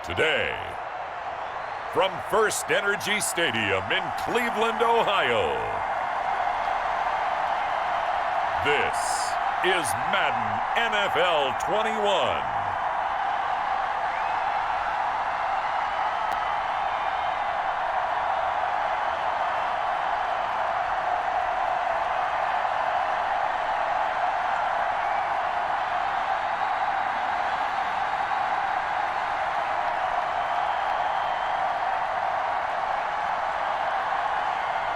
Today, from First Energy Stadium in Cleveland, Ohio, this is Madden NFL 21.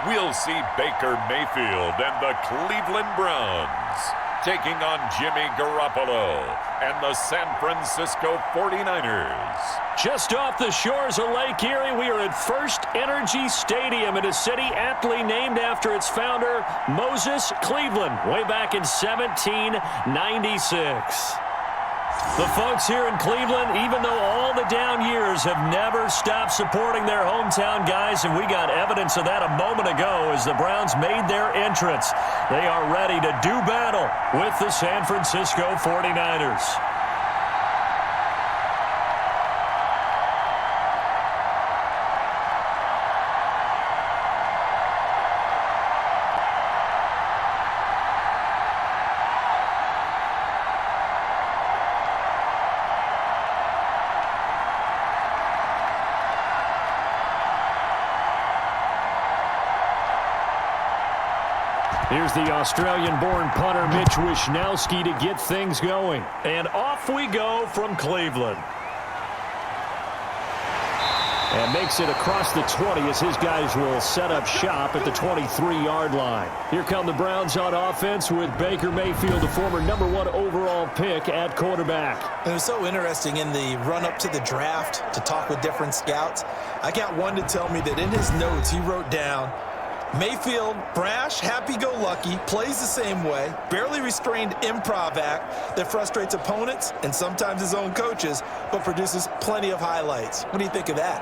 We'll see Baker Mayfield and the Cleveland Browns taking on Jimmy Garoppolo and the San Francisco 49ers. Just off the shores of Lake Erie, we are at First Energy Stadium in a city aptly named after its founder, Moses Cleveland, way back in 1796. The folks here in Cleveland, even though all the down years, have never stopped supporting their hometown guys, and we got evidence of that a moment ago as the Browns made their entrance. They are ready to do battle with the San Francisco 49ers. Here's the Australian-born punter Mitch Wishnowsky to get things going. And off we go from Cleveland. And makes it across the 20 as his guys will set up shop at the 23-yard line. Here come the Browns on offense with Baker Mayfield, the former #1 overall pick at quarterback. It was so interesting in the run-up to the draft to talk with different scouts. I got one to tell me that in his notes he wrote down, Mayfield, brash, happy-go-lucky, plays the same way, barely restrained improv act that frustrates opponents and sometimes his own coaches, but produces plenty of highlights. What do you think of that?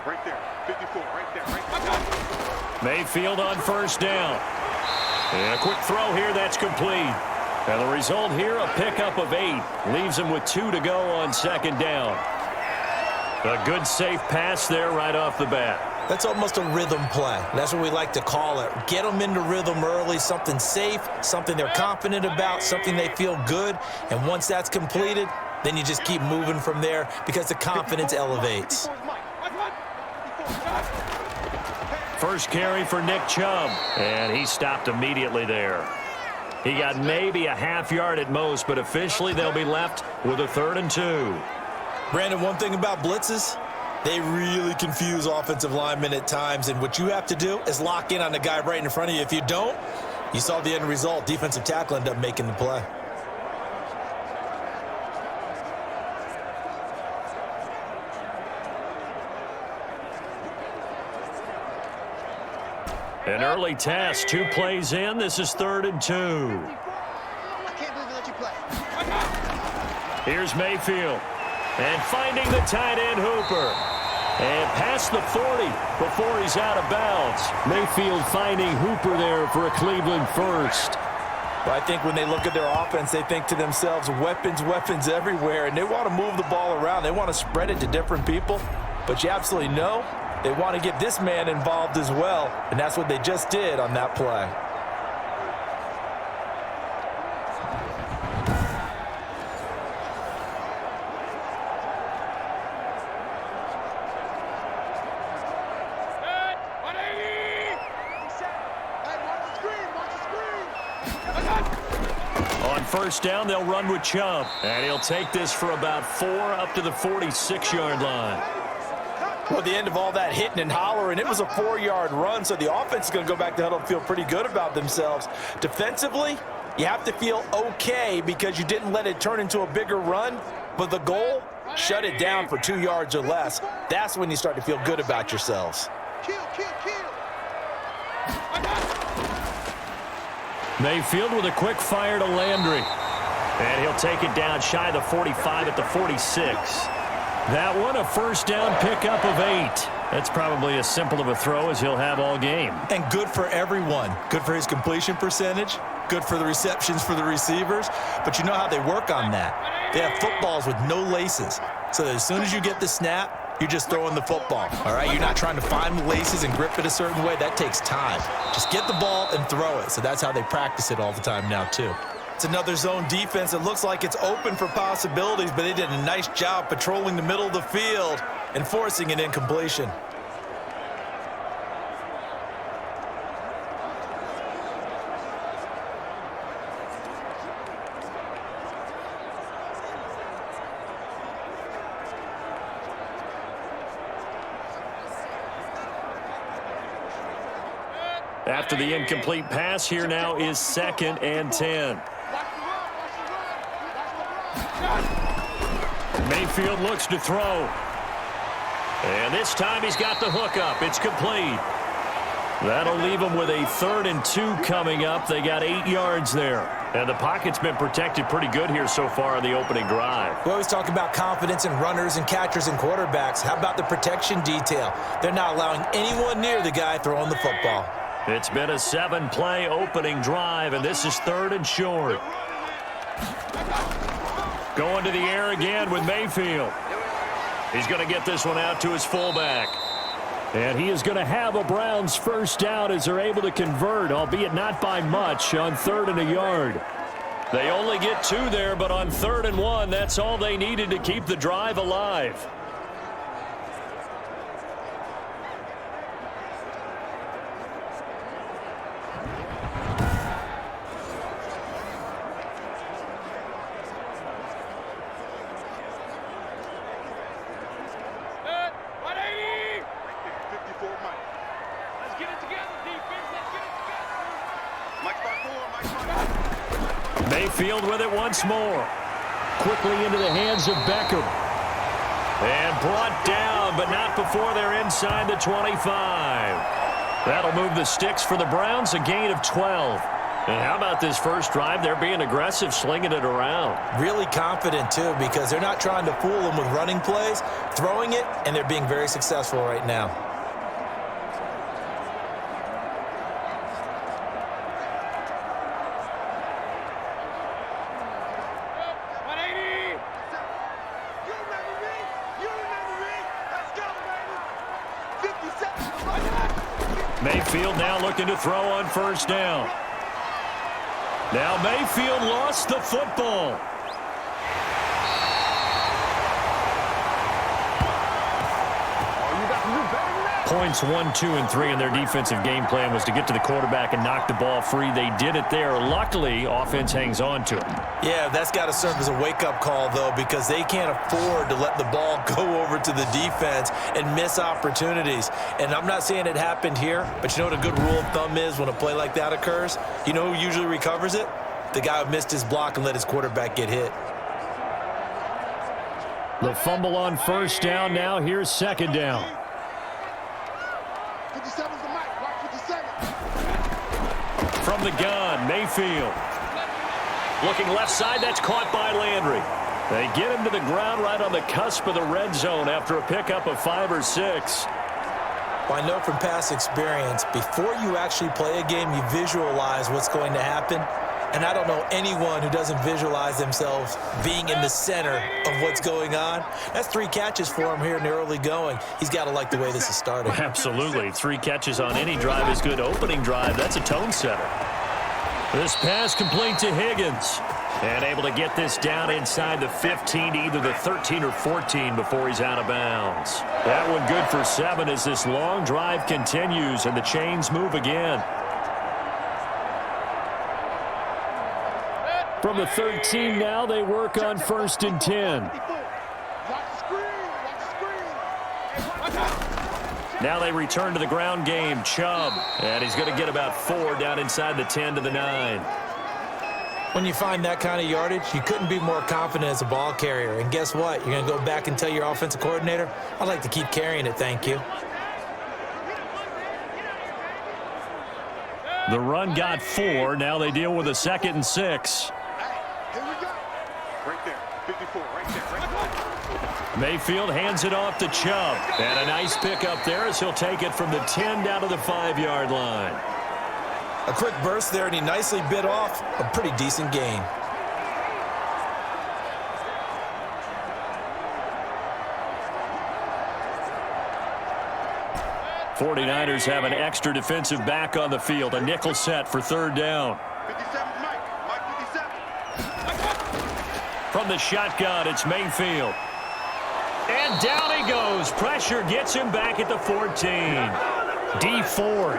Right there, 54, right there, right there. Mayfield on first down. And a quick throw here, that's complete. And the result here, a pickup of 8. Leaves him with 2 to go on second down. A good, safe pass there right off the bat. That's almost a rhythm play. That's what we like to call it. Get them into rhythm early, something safe, something they're confident about, something they feel good. And once that's completed, then you just keep moving from there because the confidence elevates. First carry for Nick Chubb, and he stopped immediately there. He got maybe a half yard at most, but officially they'll be left with a 3rd and 2. Brandon, one thing about blitzes, they really confuse offensive linemen at times, and what you have to do is lock in on the guy right in front of you. If you don't, you saw the end result. Defensive tackle ended up making the play. An early test, 2 plays in. This is 3rd and 2. I can't believe they let you play. Here's Mayfield. And finding the tight end Hooper. And past the 40 before he's out of bounds. Mayfield finding Hooper there for a Cleveland first. Well, I think when they look at their offense, they think to themselves, weapons, weapons everywhere. And they want to move the ball around. They want to spread it to different people. But you absolutely know they want to get this man involved as well, and that's what they just did on that play. On first down, they'll run with Chubb, and he'll take this for about 4 up to the 46-yard line. Well, at the end of all that hitting and hollering, it was a 4-yard run, so the offense is going to go back to huddle and feel pretty good about themselves. Defensively, you have to feel okay because you didn't let it turn into a bigger run, but the goal, shut it down for 2 yards or less. That's when you start to feel good about yourselves. Mayfield with a quick fire to Landry. And he'll take it down shy of the 45 at the 46. That one, a first down pickup of 8. That's probably as simple of a throw as he'll have all game. And good for everyone. Good for his completion percentage. Good for the receptions for the receivers. But you know how they work on that. They have footballs with no laces. So that as soon as you get the snap, you're just throwing the football. All right, you're not trying to find the laces and grip it a certain way. That takes time. Just get the ball and throw it. So that's how they practice it all the time now, too. It's another zone defense. It looks like it's open for possibilities, but they did a nice job patrolling the middle of the field and forcing an incompletion. After the incomplete pass, here now is 2nd and 10. Mayfield looks to throw. And this time he's got the hook up. It's complete. That'll leave them with a 3rd and 2 coming up. They got 8 yards there. And the pocket's been protected pretty good here so far on the opening drive. We always talk about confidence in runners and catchers and quarterbacks. How about the protection detail? They're not allowing anyone near the guy throwing the football. It's been a 7-play opening drive, and this is 3rd and short. Going to the air again with Mayfield. He's going to get this one out to his fullback. And he is going to have a Browns first down as they're able to convert, albeit not by much, on 3rd and a yard. They only get 2 there, but on 3rd and 1, that's all they needed to keep the drive alive. Mayfield with it once more. Quickly into the hands of Beckham. And brought down, but not before they're inside the 25. That'll move the sticks for the Browns, a gain of 12. And how about this first drive? They're being aggressive, slinging it around. Really confident, too, because they're not trying to fool them with running plays, throwing it, and they're being very successful right now. Mayfield now looking to throw on first down. Now Mayfield lost the football. Points 1, 2, and 3 in their defensive game plan was to get to the quarterback and knock the ball free. They did it there. Luckily, offense hangs on to it. Yeah, that's got to serve as a wake-up call, though, because they can't afford to let the ball go over to the defense and miss opportunities. And I'm not saying it happened here, but you know what a good rule of thumb is when a play like that occurs? You know who usually recovers it? The guy who missed his block and let his quarterback get hit. The fumble on first down now. Here's 2nd down. 57's the mic. Watch 57. From the gun, Mayfield. Looking left side, that's caught by Landry. They get him to the ground right on the cusp of the red zone after a pickup of 5 or 6. Well, I know from past experience, before you actually play a game, you visualize what's going to happen. And I don't know anyone who doesn't visualize themselves being in the center of what's going on. That's 3 catches for him here in the early going. He's got to like the way this is starting. Absolutely. 3 catches on any drive is good. Opening drive, that's a tone setter. This pass complete to Higgins. And able to get this down inside the 15 to either the 13 or 14 before he's out of bounds. That one good for 7 as this long drive continues and the chains move again. From the 13 now, they work on 1st and 10. Now they return to the ground game. Chubb, and he's going to get about 4 down inside the 10 to the 9. When you find that kind of yardage, you couldn't be more confident as a ball carrier. And guess what? You're going to go back and tell your offensive coordinator, I'd like to keep carrying it, thank you. The run got 4. Now they deal with a 2nd and 6. Here we go. Right there. 54. Right there. Right there. Mayfield hands it off to Chubb. And a nice pick up there as he'll take it from the 10 down to the 5-yard line. A quick burst there, and he nicely bit off a pretty decent gain. '49ers have an extra defensive back on the field. A nickel set for 3rd down. 57, Mike 57. From the shotgun, it's Mayfield. And down he goes. Pressure gets him back at the 14. D Ford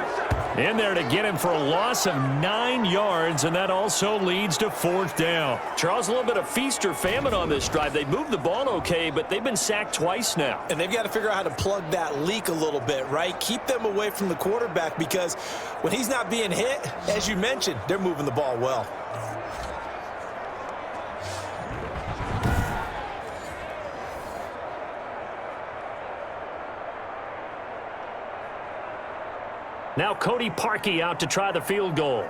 in there to get him for a loss of 9 yards, and that also leads to 4th down. Charles, a little bit of feast or famine on this drive. They moved the ball okay, but they've been sacked twice now. And they've got to figure out how to plug that leak a little bit, right? Keep them away from the quarterback, because when he's not being hit, as you mentioned, they're moving the ball well. Now Cody Parkey out to try the field goal.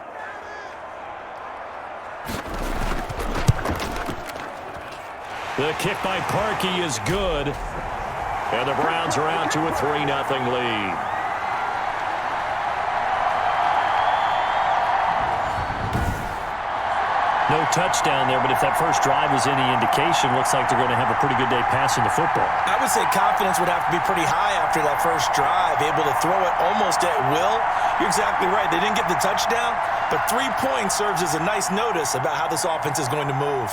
The kick by Parkey is good. And the Browns are out to a 3-0 lead. No touchdown there, but if that first drive is any indication, looks like they're going to have a pretty good day passing the football. I would say confidence would have to be pretty high after that first drive, able to throw it almost at will. You're exactly right. They didn't get the touchdown, but 3 points serves as a nice notice about how this offense is going to move.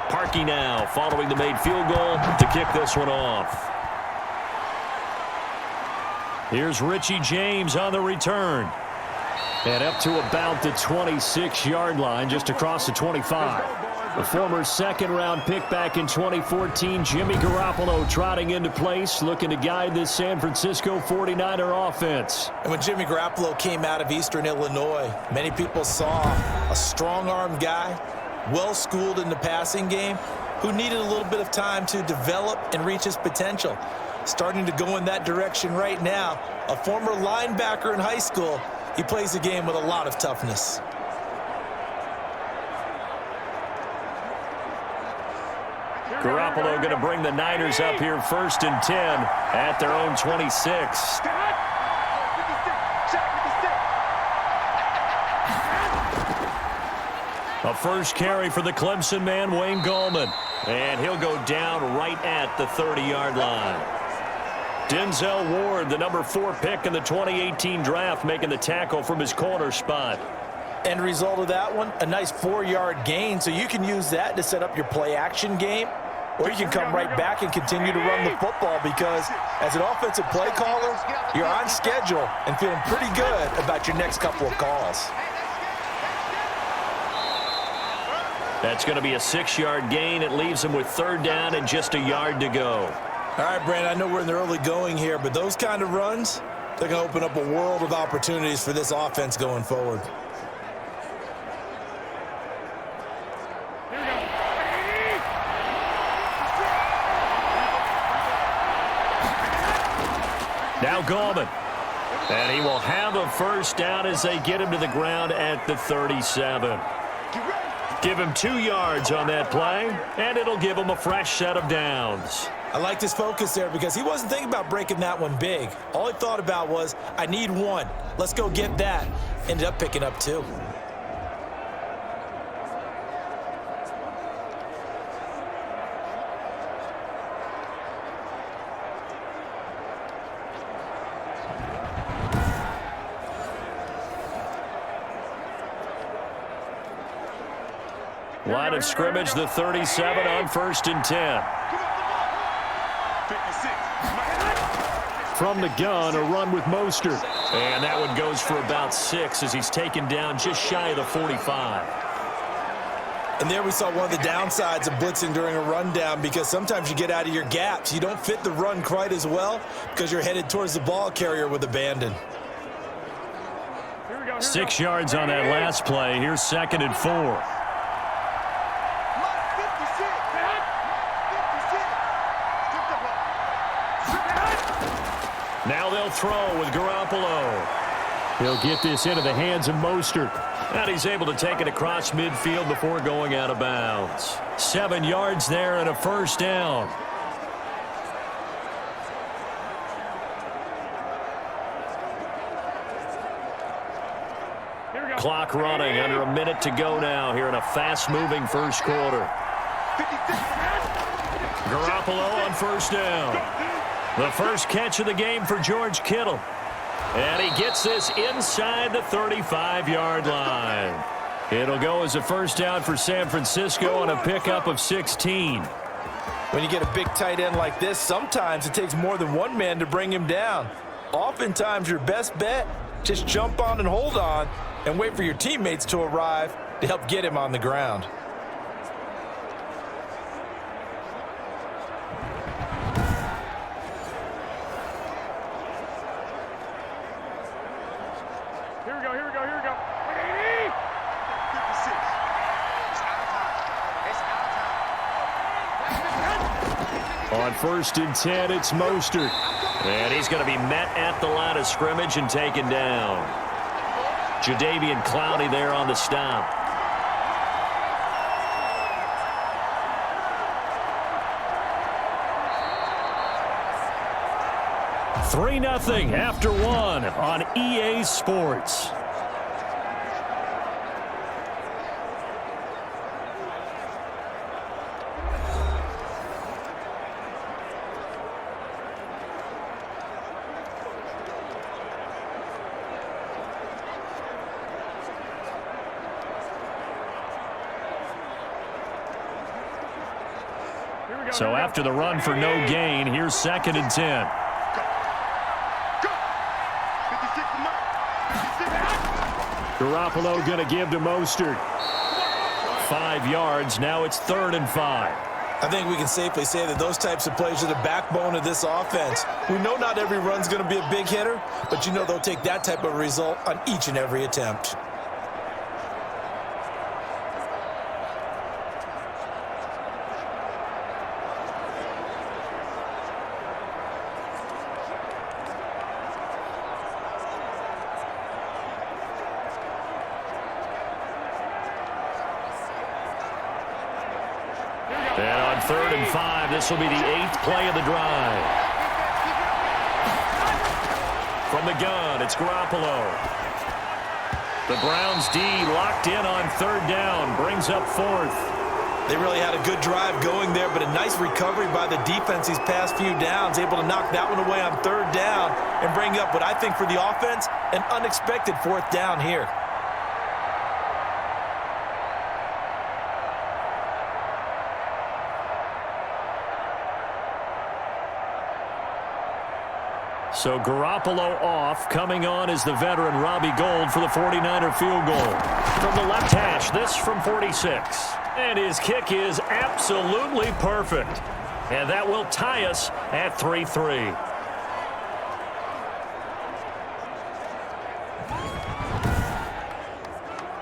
Parkey now following the made field goal to kick this one off. Here's Richie James on the return. And up to about the 26-yard line, just across the 25. The former second-round pick back in 2014, Jimmy Garoppolo trotting into place, looking to guide this San Francisco 49er offense. And when Jimmy Garoppolo came out of Eastern Illinois, many people saw a strong-arm guy, well-schooled in the passing game, who needed a little bit of time to develop and reach his potential. Starting to go in that direction right now. A former linebacker in high school, he plays the game with a lot of toughness. Garoppolo going to bring the Niners up here 1st and 10 at their own 26. A first carry for the Clemson man, Wayne Gallman. And he'll go down right at the 30-yard line. Denzel Ward, the number 4 pick in the 2018 draft, making the tackle from his corner spot. End result of that one, a nice 4-yard gain, so you can use that to set up your play-action game, or you can come right back and continue to run the football, because as an offensive play caller, you're on schedule and feeling pretty good about your next couple of calls. That's going to be a 6-yard gain. It leaves him with 3rd down and just a yard to go. All right, Brandon, I know we're in the early going here, but those kind of runs, they're going to open up a world of opportunities for this offense going forward. Now Gallman. And he will have a first down as they get him to the ground at the 37. Give him 2 yards on that play, and it'll give him a fresh set of downs. I liked his focus there because he wasn't thinking about breaking that one big. All he thought about was, I need 1. Let's go get that. Ended up picking up 2. Line of scrimmage, the 37 on 1st and 10. From the gun, a run with Mostert. And that one goes for about 6 as he's taken down just shy of the 45. And there we saw one of the downsides of blitzing during a rundown, because sometimes you get out of your gaps. You don't fit the run quite as well because you're headed towards the ball carrier with abandon. 6 yards on that last play. Here's 2nd and 4. Now they'll throw with Garoppolo. He'll get this into the hands of Mostert. And he's able to take it across midfield before going out of bounds. 7 yards there and a first down. Clock running, under a minute to go now here in a fast-moving first quarter. Garoppolo on first down. The first catch of the game for George Kittle. And he gets this inside the 35-yard line. It'll go as a first down for San Francisco on a pickup of 16. When you get a big tight end like this, sometimes it takes more than one man to bring him down. Oftentimes, your best bet, just jump on and hold on and wait for your teammates to arrive to help get him on the ground. Here we go. On 1st and 10, it's Mostert. And he's going to be met at the line of scrimmage and taken down. Jadeveon Clowney there on the stop. $3-0 after 1 on EA Sports. So after the run for no gain, here's 2nd and 10. Garoppolo going to give to Mostert. 5 yards. Now it's 3rd and 5. I think we can safely say that those types of plays are the backbone of this offense. We know not every run's going to be a big hitter, but you know they'll take that type of result on each and every attempt. And on 3rd and 5, this will be the 8th play of the drive. From the gun, it's Garoppolo. The Browns D locked in on 3rd down, brings up 4th. They really had a good drive going there, but a nice recovery by the defense these past few downs, able to knock that one away on 3rd down and bring up what I think for the offense, an unexpected 4th down here. So Garoppolo off. Coming on is the veteran Robbie Gould for the 49er field goal. From the left hash, this from 46. And his kick is absolutely perfect. And that will tie us at 3-3.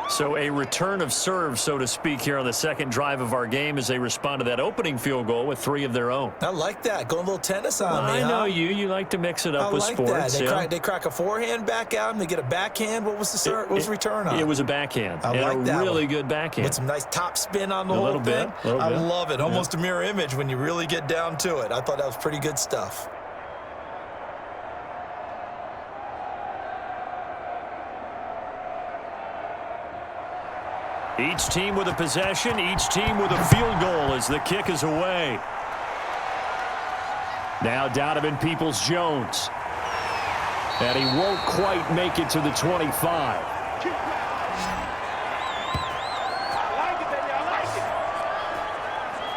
So a return of serve, so to speak, here on the second drive of our game as they respond to that opening field goal with 3 of their own. I like that. Going a little tennis on me, I know huh? you like to mix it up with sports. They crack a forehand back out and they get a backhand. What was the return on? It was a backhand. I like that. Really good backhand. With some nice top spin on the whole thing. I love it. Almost a mirror image when you really get down to it. I thought that was pretty good stuff. Each team with a possession, each team with a field goal as the kick is away. Now Donovan Peoples-Jones. And he won't quite make it to the 25.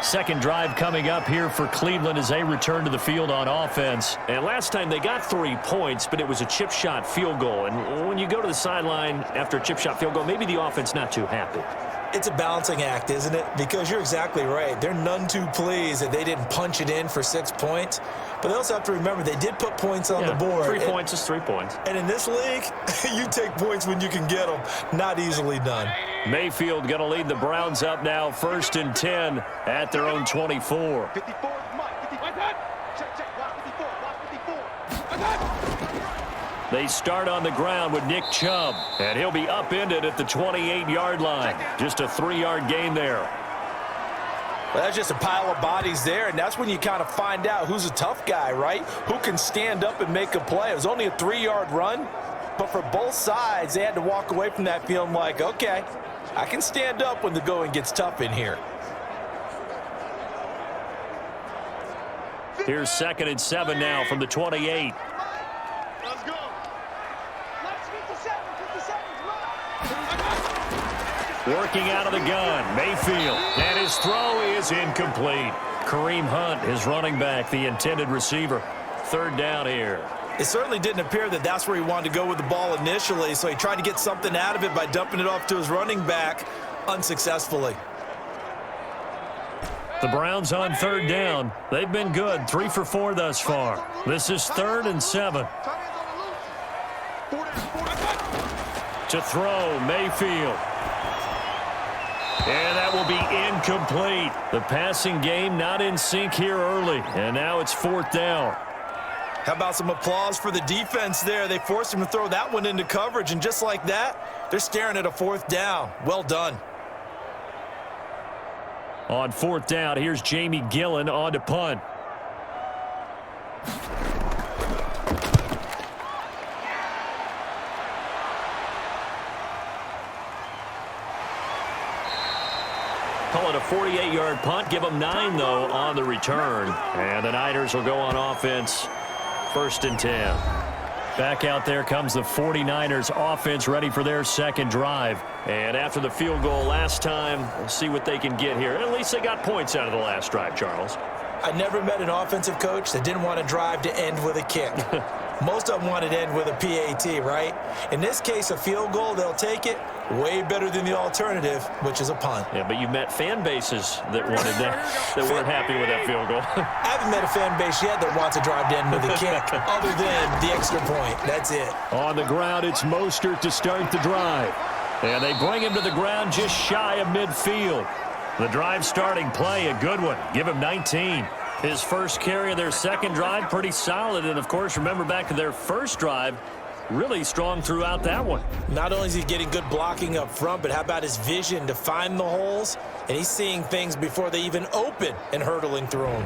Second drive coming up here for Cleveland as they return to the field on offense. And last time they got 3 points, but it was a chip shot field goal. And when you go to the sideline after a chip shot field goal, maybe the offense not too happy. It's a balancing act, isn't it? Because you're exactly right. They're none too pleased that they didn't punch it in for 6 points. But they also have to remember they did put points on the board. 3 points is 3 points. And in this league, you take points when you can get them. Not easily done. Mayfield going to lead the Browns up now, 1st and 10 at their own 24. 54 is Mike. 54. Check. Block 54. Block 54. They start on the ground with Nick Chubb, and he'll be upended at the 28-yard line. Just a 3-yard gain there. Well, that's just a pile of bodies there, and that's when you kind of find out who's a tough guy, right? Who can stand up and make a play. It was only a 3-yard run, but for both sides, they had to walk away from that feeling like, okay, I can stand up when the going gets tough in here. Here's 2nd and 7 now from the 28. Let's go. Working out of the gun, Mayfield, and his throw is incomplete. Kareem Hunt, his running back, the intended receiver. 3rd down here. It certainly didn't appear that that's where he wanted to go with the ball initially, so he tried to get something out of it by dumping it off to his running back unsuccessfully. The Browns on 3rd down. They've been good, 3 for 4 thus far. This is 3rd and 7. To throw, Mayfield. And that will be incomplete. The passing game not in sync here early, and now it's 4th down. How about some applause for the defense there? They forced him to throw that one into coverage, and just like that, they're staring at a 4th down. Well done. On 4th down, here's Jamie Gillen on to punt. Call it a 48-yard punt. Give them 9, though, on the return. And the Niners will go on offense, 1st and 10. Back out there comes the 49ers offense ready for their 2nd drive. And after the field goal last time, we'll see what they can get here. At least they got points out of the last drive, Charles. I never met an offensive coach that didn't want to drive to end with a kick. Most of them wanted to end with a PAT, right? In this case, a field goal, they'll take it. Way better than the alternative, which is a punt. Yeah, but you met fan bases that wanted that, that weren't happy with that field goal. I haven't met a fan base yet that wants to drive to end with a kick, other than the extra point. That's it. On the ground, it's Mostert to start the drive. And they bring him to the ground just shy of midfield. The drive starting play, a good one. Give him 19. His first carry of their 2nd drive, pretty solid. And, of course, remember back to their 1st drive, really strong throughout that one. Not only is he getting good blocking up front, but how about his vision to find the holes? And he's seeing things before they even open and hurdling through them.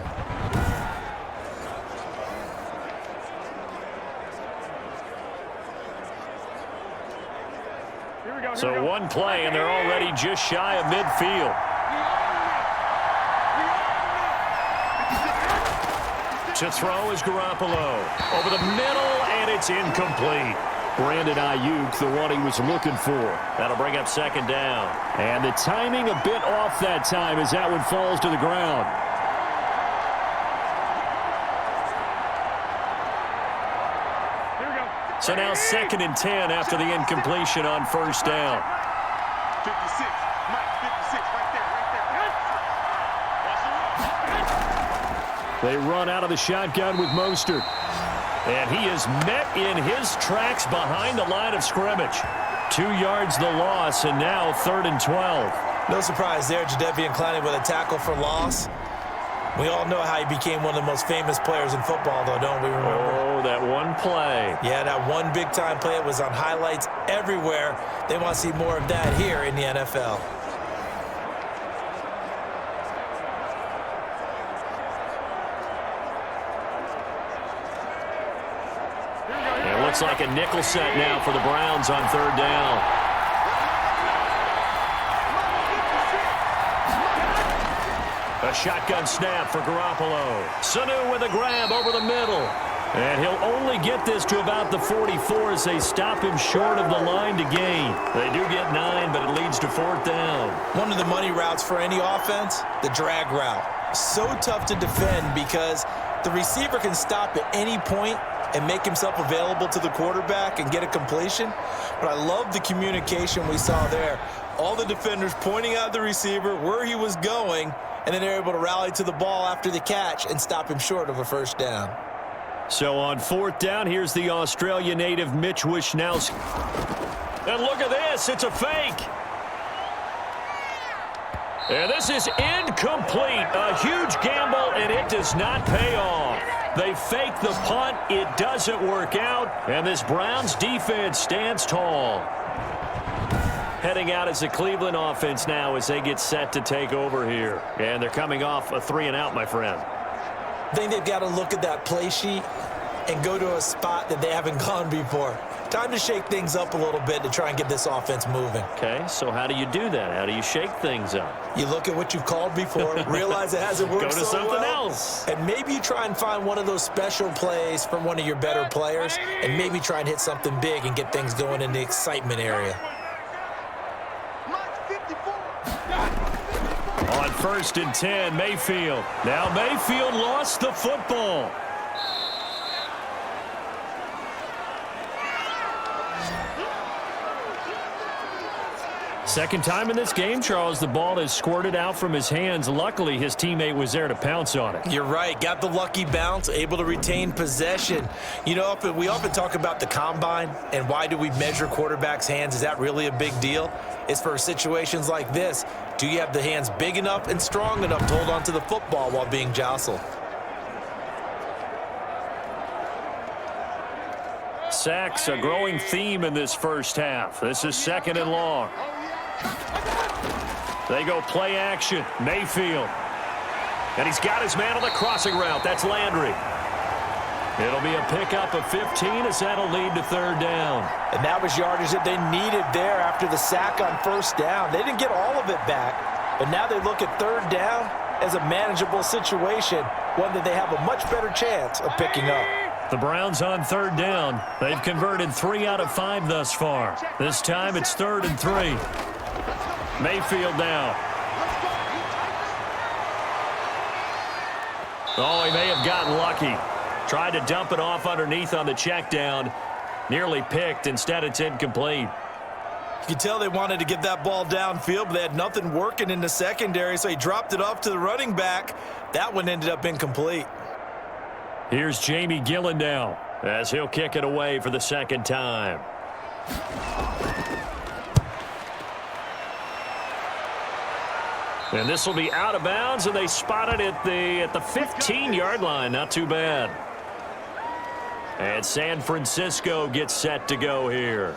So one play, and they're already just shy of midfield. To throw is Garoppolo. Over the middle, and it's incomplete. Brandon Ayuk, the one he was looking for. That'll bring up 2nd down. And the timing a bit off that time as that one falls to the ground. So now 2nd and 10 after the incompletion on 1st down. 56. Mike, 56. Right there. They run out of the shotgun with Mostert. And he is met in his tracks behind the line of scrimmage. 2 yards the loss, and now 3rd and 12. No surprise there, Jadeveon Clowney with a tackle for loss. We all know how he became one of the most famous players in football, though, don't we remember? Oh, that one play. Yeah, that one big-time play. It was on highlights everywhere. They want to see more of that here in the NFL. It looks like a nickel set now for the Browns on 3rd down. A shotgun snap for Garoppolo. Sanu with a grab over the middle. And he'll only get this to about the 44 as they stop him short of the line to gain. They do get 9, but it leads to 4th down. One of the money routes for any offense, the drag route. So tough to defend because the receiver can stop at any point and make himself available to the quarterback and get a completion. But I love the communication we saw there. All the defenders pointing out the receiver where he was going, and then they're able to rally to the ball after the catch and stop him short of a first down. So on 4th down, here's the Australia native Mitch Wishnowski. And look at this. It's a fake. And this is incomplete. A huge gamble, and it does not pay off. They fake the punt. It doesn't work out. And this Browns defense stands tall. Heading out as the Cleveland offense now as they get set to take over here. And they're coming off a 3-and-out, my friend. I think they've got to look at that play sheet and go to a spot that they haven't gone before. Time to shake things up a little bit to try and get this offense moving. Okay, so how do you do that? How do you shake things up? You look at what you've called before, realize it hasn't worked so well. Go to something else. And maybe you try and find one of those special plays from one of your better players, and maybe try and hit something big and get things going in the excitement area. On 1st and 10, Mayfield. Now Mayfield lost the football. Second time in this game, Charles, the ball has squirted out from his hands. Luckily, his teammate was there to pounce on it. You're right. Got the lucky bounce, able to retain possession. You know, we often talk about the combine and why do we measure quarterbacks' hands. Is that really a big deal? It's for situations like this. Do you have the hands big enough and strong enough to hold on to the football while being jostled? Sacks, a growing theme in this first half. This is 2nd and long. They go play action. Mayfield. And he's got his man on the crossing route. That's Landry. It'll be a pickup of 15 as that'll lead to 3rd down. And that was yardage that they needed there after the sack on 1st down. They didn't get all of it back, but now they look at 3rd down as a manageable situation, one that they have a much better chance of picking up. The Browns on 3rd down. They've converted 3 out of 5 thus far. This time it's 3rd and 3. Mayfield now. Oh, he may have gotten lucky. Tried to dump it off underneath on the check down. Nearly picked. Instead, it's incomplete. You could tell they wanted to get that ball downfield, but they had nothing working in the secondary, so he dropped it off to the running back. That one ended up incomplete. Here's Jamie Gillen now as he'll kick it away for the 2nd time. And this will be out of bounds, and they spot it at the 15-yard line. Not too bad. And San Francisco gets set to go here.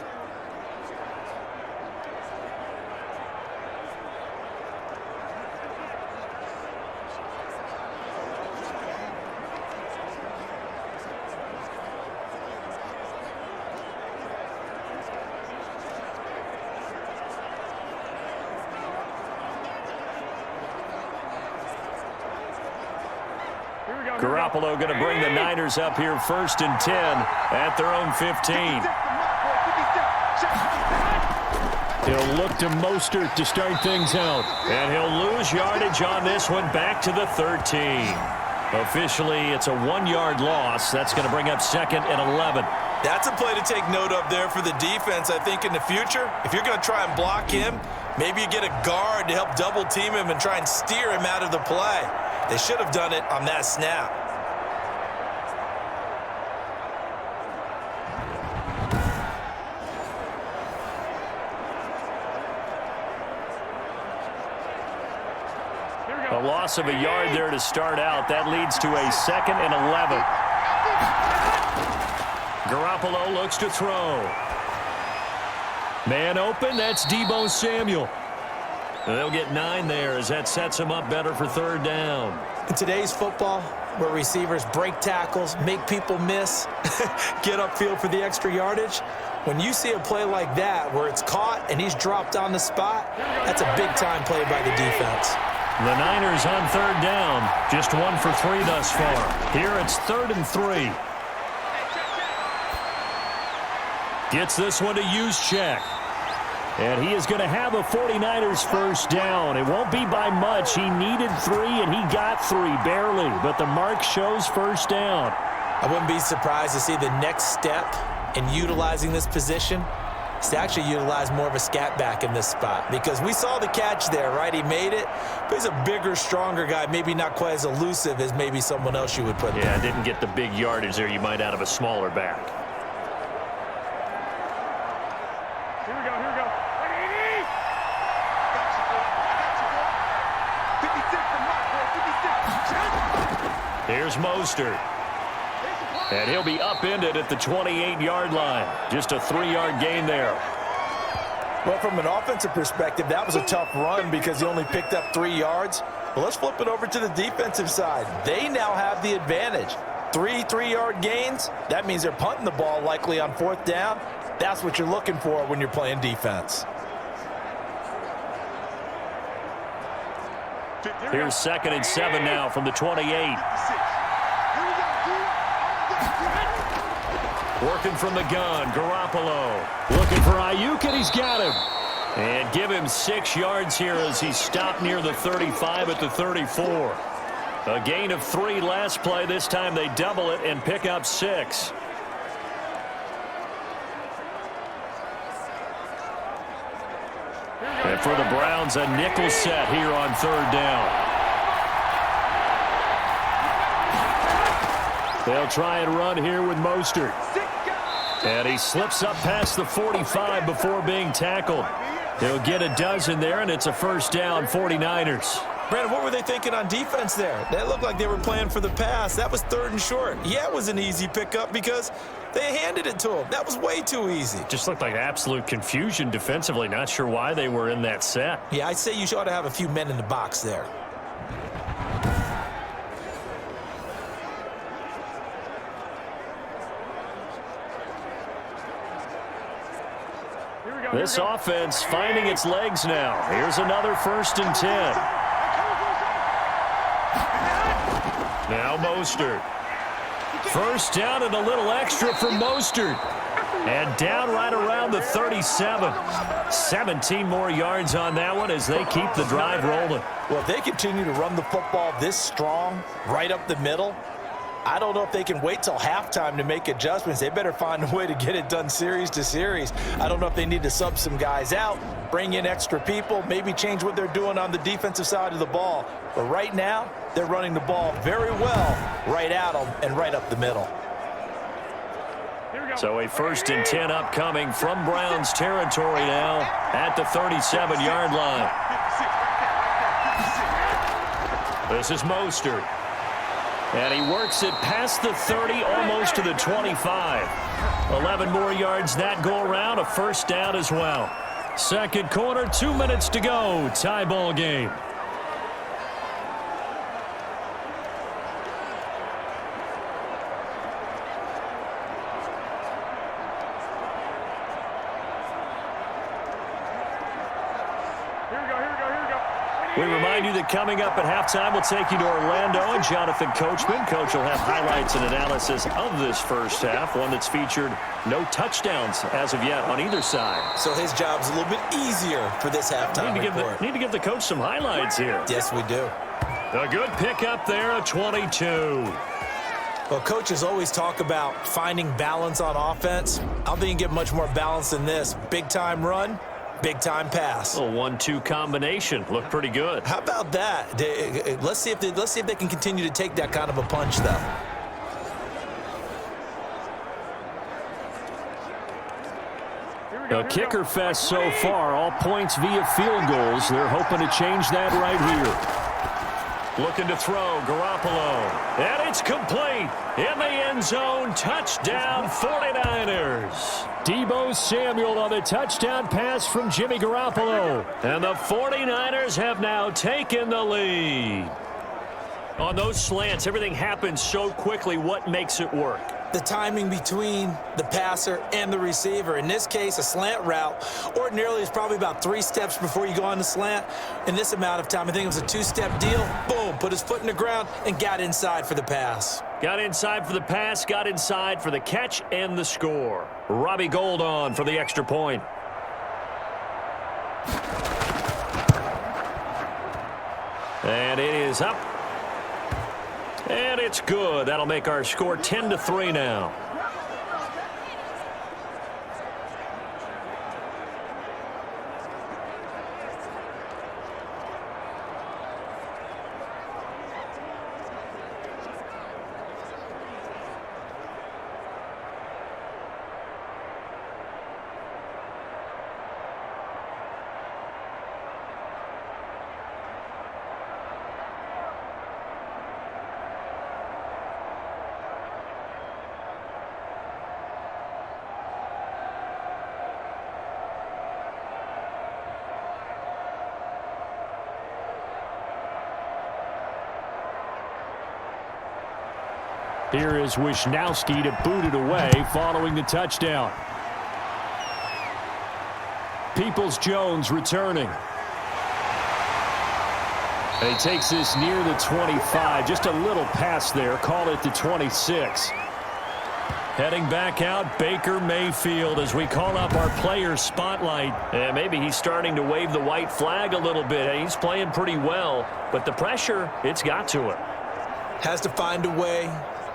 Garoppolo going to bring the Niners up here 1st and 10 at their own 15. He'll look to Mostert to start things out. And he'll lose yardage on this one back to the 13. Officially, it's a 1-yard loss. That's going to bring up 2nd and 11. That's a play to take note of there for the defense, I think, in the future. If you're going to try and block him, maybe you get a guard to help double team him and try and steer him out of the play. They should have done it on that snap. A loss of a yard there to start out. That leads to a 2nd and 11. Garoppolo looks to throw. Man open, that's Deebo Samuel. And they'll get 9 there as that sets him up better for 3rd down. In today's football, where receivers break tackles, make people miss, get upfield for the extra yardage, when you see a play like that where it's caught and he's dropped on the spot, that's a big-time play by the defense. The Niners on 3rd down. Just 1 for 3 thus far. Here it's 3rd and 3. Gets this one to Juszczyk. And he is going to have a 49ers first down. It won't be by much. He needed 3, and he got 3, barely. But the mark shows first down. I wouldn't be surprised to see the next step in utilizing this position is to actually utilize more of a scat back in this spot, because we saw the catch there, right? He made it, but he's a bigger, stronger guy, maybe not quite as elusive as maybe someone else you would put there. Yeah, didn't get the big yardage there you might out of a smaller back. Here we go, here we go. 56 from Mark, 56. Here's Mostert. And he'll be upended at the 28-yard line. Just a 3-yard gain there. Well, from an offensive perspective, that was a tough run because he only picked up 3 yards. Well, let's flip it over to the defensive side. They now have the advantage. 3 3-yard gains, that means they're punting the ball likely on 4th down. That's what you're looking for when you're playing defense. Here's 2nd and 7 now from the 28. Working from the gun, Garoppolo. Looking for Ayuk, and he's got him. And give him 6 yards here as he stopped near the 35 at the 34. A gain of 3 last play. This time they double it and pick up 6. And for the Browns, a nickel set here on 3rd down. They'll try and run here with Mostert. And he slips up past the 45 before being tackled. He'll get a dozen there, and it's a 1st down, 49ers. Brandon, what were they thinking on defense there? That looked like they were playing for the pass. That was 3rd and short. Yeah, it was an easy pickup because they handed it to him. That was way too easy. Just looked like absolute confusion defensively. Not sure why they were in that set. Yeah, I'd say you ought to have a few men in the box there. This offense finding its legs now. Here's another 1st and 10. Now Mostert. 1st down and a little extra for Mostert. And down right around the 37. 17 more yards on that one as they keep the drive rolling. Well, if they continue to run the football this strong, right up the middle, I don't know if they can wait till halftime to make adjustments. They better find a way to get it done series to series. I don't know if they need to sub some guys out, bring in extra people, maybe change what they're doing on the defensive side of the ball. But right now, they're running the ball very well right at them and right up the middle. So a 1st and 10 upcoming from Browns territory now at the 37-yard line. This is Mostert. And he works it past the 30, almost to the 25. 11 more yards that go around, a 1st down as well. 2nd quarter, 2 minutes to go. Tie ball game. We remind you that coming up at halftime, we'll take you to Orlando and Jonathan Coachman. Coach will have highlights and analysis of this 1st half, one that's featured no touchdowns as of yet on either side. So his job's a little bit easier for this halftime report. Need to give the coach some highlights here. Yes, we do. A good pickup there, a 22. Well, coaches always talk about finding balance on offense. I don't think you can get much more balance than this. Big-time run. Big-time pass. A 1-2 combination. Looked pretty good. How about that? Let's see if they can continue to take that kind of a punch, though. A kicker fest so far. All points via field goals. They're hoping to change that right here. Looking to throw. Garoppolo. And it's complete. In the end zone. Touchdown 49ers. Deebo Samuel on the touchdown pass from Jimmy Garoppolo. And the 49ers have now taken the lead. On those slants, everything happens so quickly. What makes it work? The timing between the passer and the receiver. In this case, a slant route ordinarily is probably about 3 steps before you go on the slant. In this amount of time, I think it was a 2-step deal. Boom, put his foot in the ground and got inside for the pass. Got inside for the pass, got inside for the catch and the score. Robbie Gould on for the extra point. And it is up. And it's good. That'll make our score 10-3 now. Here is Wisnowski to boot it away following the touchdown. Peoples-Jones returning. And he takes this near the 25. Just a little pass there. Call it the 26. Heading back out, Baker Mayfield as we call up our player spotlight. And maybe he's starting to wave the white flag a little bit. He's playing pretty well, but the pressure, it's got to him. Has to find a way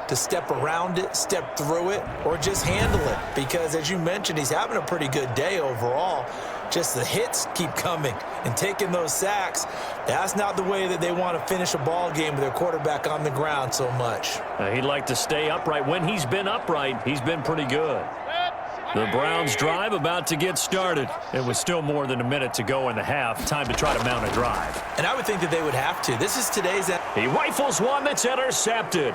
to step around it, step through it, or just handle it. Because as you mentioned, he's having a pretty good day overall. Just the hits keep coming and taking those sacks. That's not the way that they want to finish a ball game with their quarterback on the ground so much. He'd like to stay upright. When he's been upright, he's been pretty good. The Browns drive about to get started. It was still more than a minute to go in the half. Time to try to mount a drive. And I would think that they would have to. This is today's... He rifles one that's intercepted.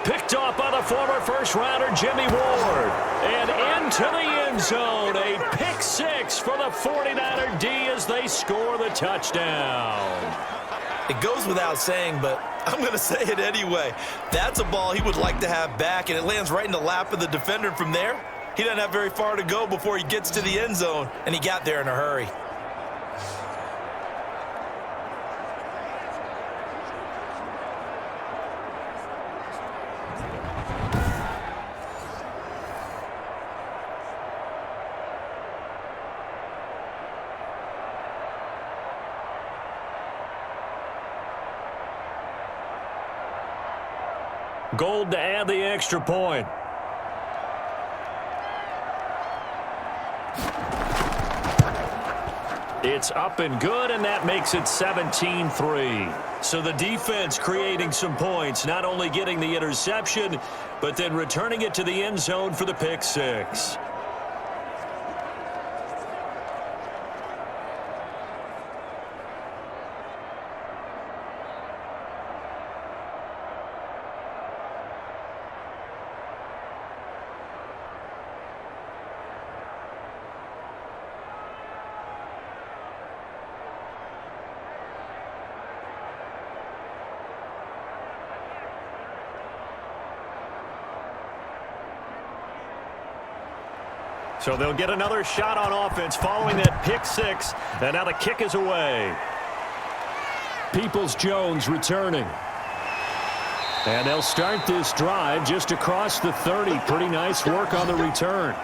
Picked off by the former first-rounder Jimmy Ward. And into the end zone. A pick six for the 49er D as they score the touchdown. It goes without saying, but I'm going to say it anyway. That's a ball he would like to have back, and it lands right in the lap of the defender from there. He doesn't have very far to go before he gets to the end zone, and he got there in a hurry. Gold to add the extra point. It's up and good, and that makes it 17-3. So the defense creating some points, not only getting the interception, but then returning it to the end zone for the pick six. So they'll get another shot on offense following that pick six. And now the kick is away. Peoples-Jones returning. And they'll start this drive just across the 30. Pretty nice work on the return.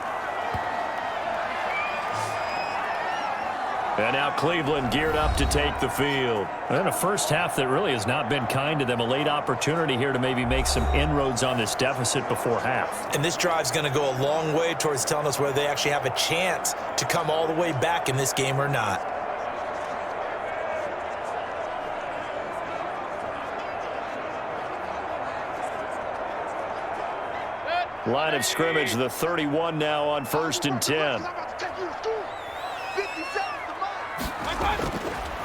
And now Cleveland geared up to take the field. And a first half that really has not been kind to them. A late opportunity here to maybe make some inroads on this deficit before half. And this drive's going to go a long way towards telling us whether they actually have a chance to come all the way back in this game or not. Line of scrimmage, the 31 now on 1st and 10.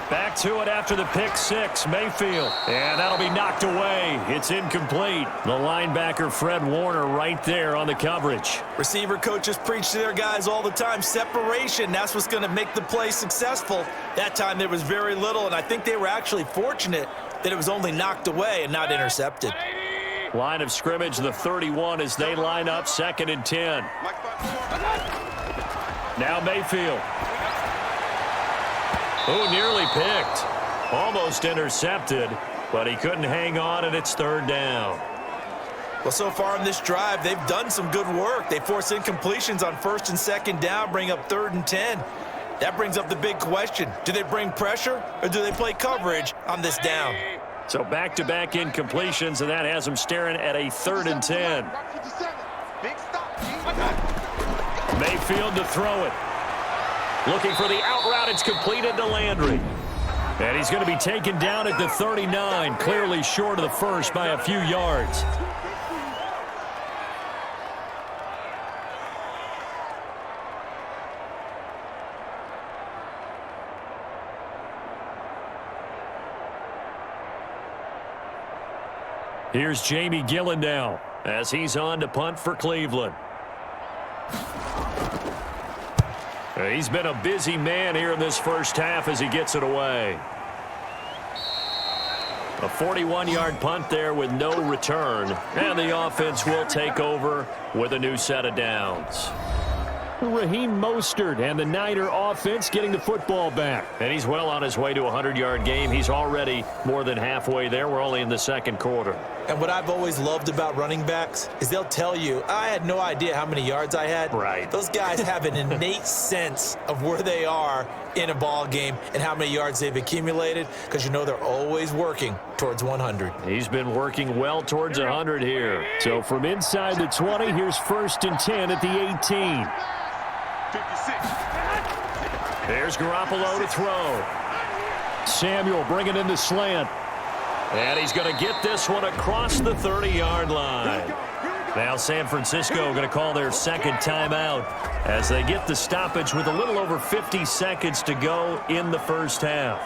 Back to it after the pick six, Mayfield. And that'll be knocked away. It's incomplete. The linebacker, Fred Warner, right there on the coverage. Receiver coaches preach to their guys all the time. Separation, that's what's going to make the play successful. That time there was very little, and I think they were actually fortunate that it was only knocked away and not intercepted. Line of scrimmage, the 31 as they line up 2nd and 10. Now Mayfield. Oh, nearly picked. Almost intercepted, but he couldn't hang on, and it's 3rd down. Well, so far in this drive, they've done some good work. They force incompletions on 1st and 2nd down, bring up 3rd and 10. That brings up the big question. Do they bring pressure, or do they play coverage on this down? So back-to-back incompletions, and that has them staring at a 3rd and 10. Mayfield to throw it. Looking for the out route. It's completed to Landry. And he's going to be taken down at the 39, clearly short of the first by a few yards. Here's Jamie Gillen now as he's on to punt for Cleveland. He's been a busy man here in this first half as he gets it away. A 41-yard punt there with no return. And the offense will take over with a new set of downs. Raheem Mostert and the Niner offense getting the football back. And he's well on his way to a 100-yard game. He's already more than halfway there. We're only in the second quarter. And what I've always loved about running backs is they'll tell you, I had no idea how many yards I had. Right. Those guys have an innate sense of where they are in a ball game and how many yards they've accumulated, because you know they're always working towards 100. He's been working well towards 100 here. So from inside the 20, here's 1st and 10 at the 18. 56. There's Garoppolo to throw. Samuel bringing in the slant. And he's going to get this one across the 30-yard line. Now San Francisco going to call their second timeout as they get the stoppage with a little over 50 seconds to go in the first half.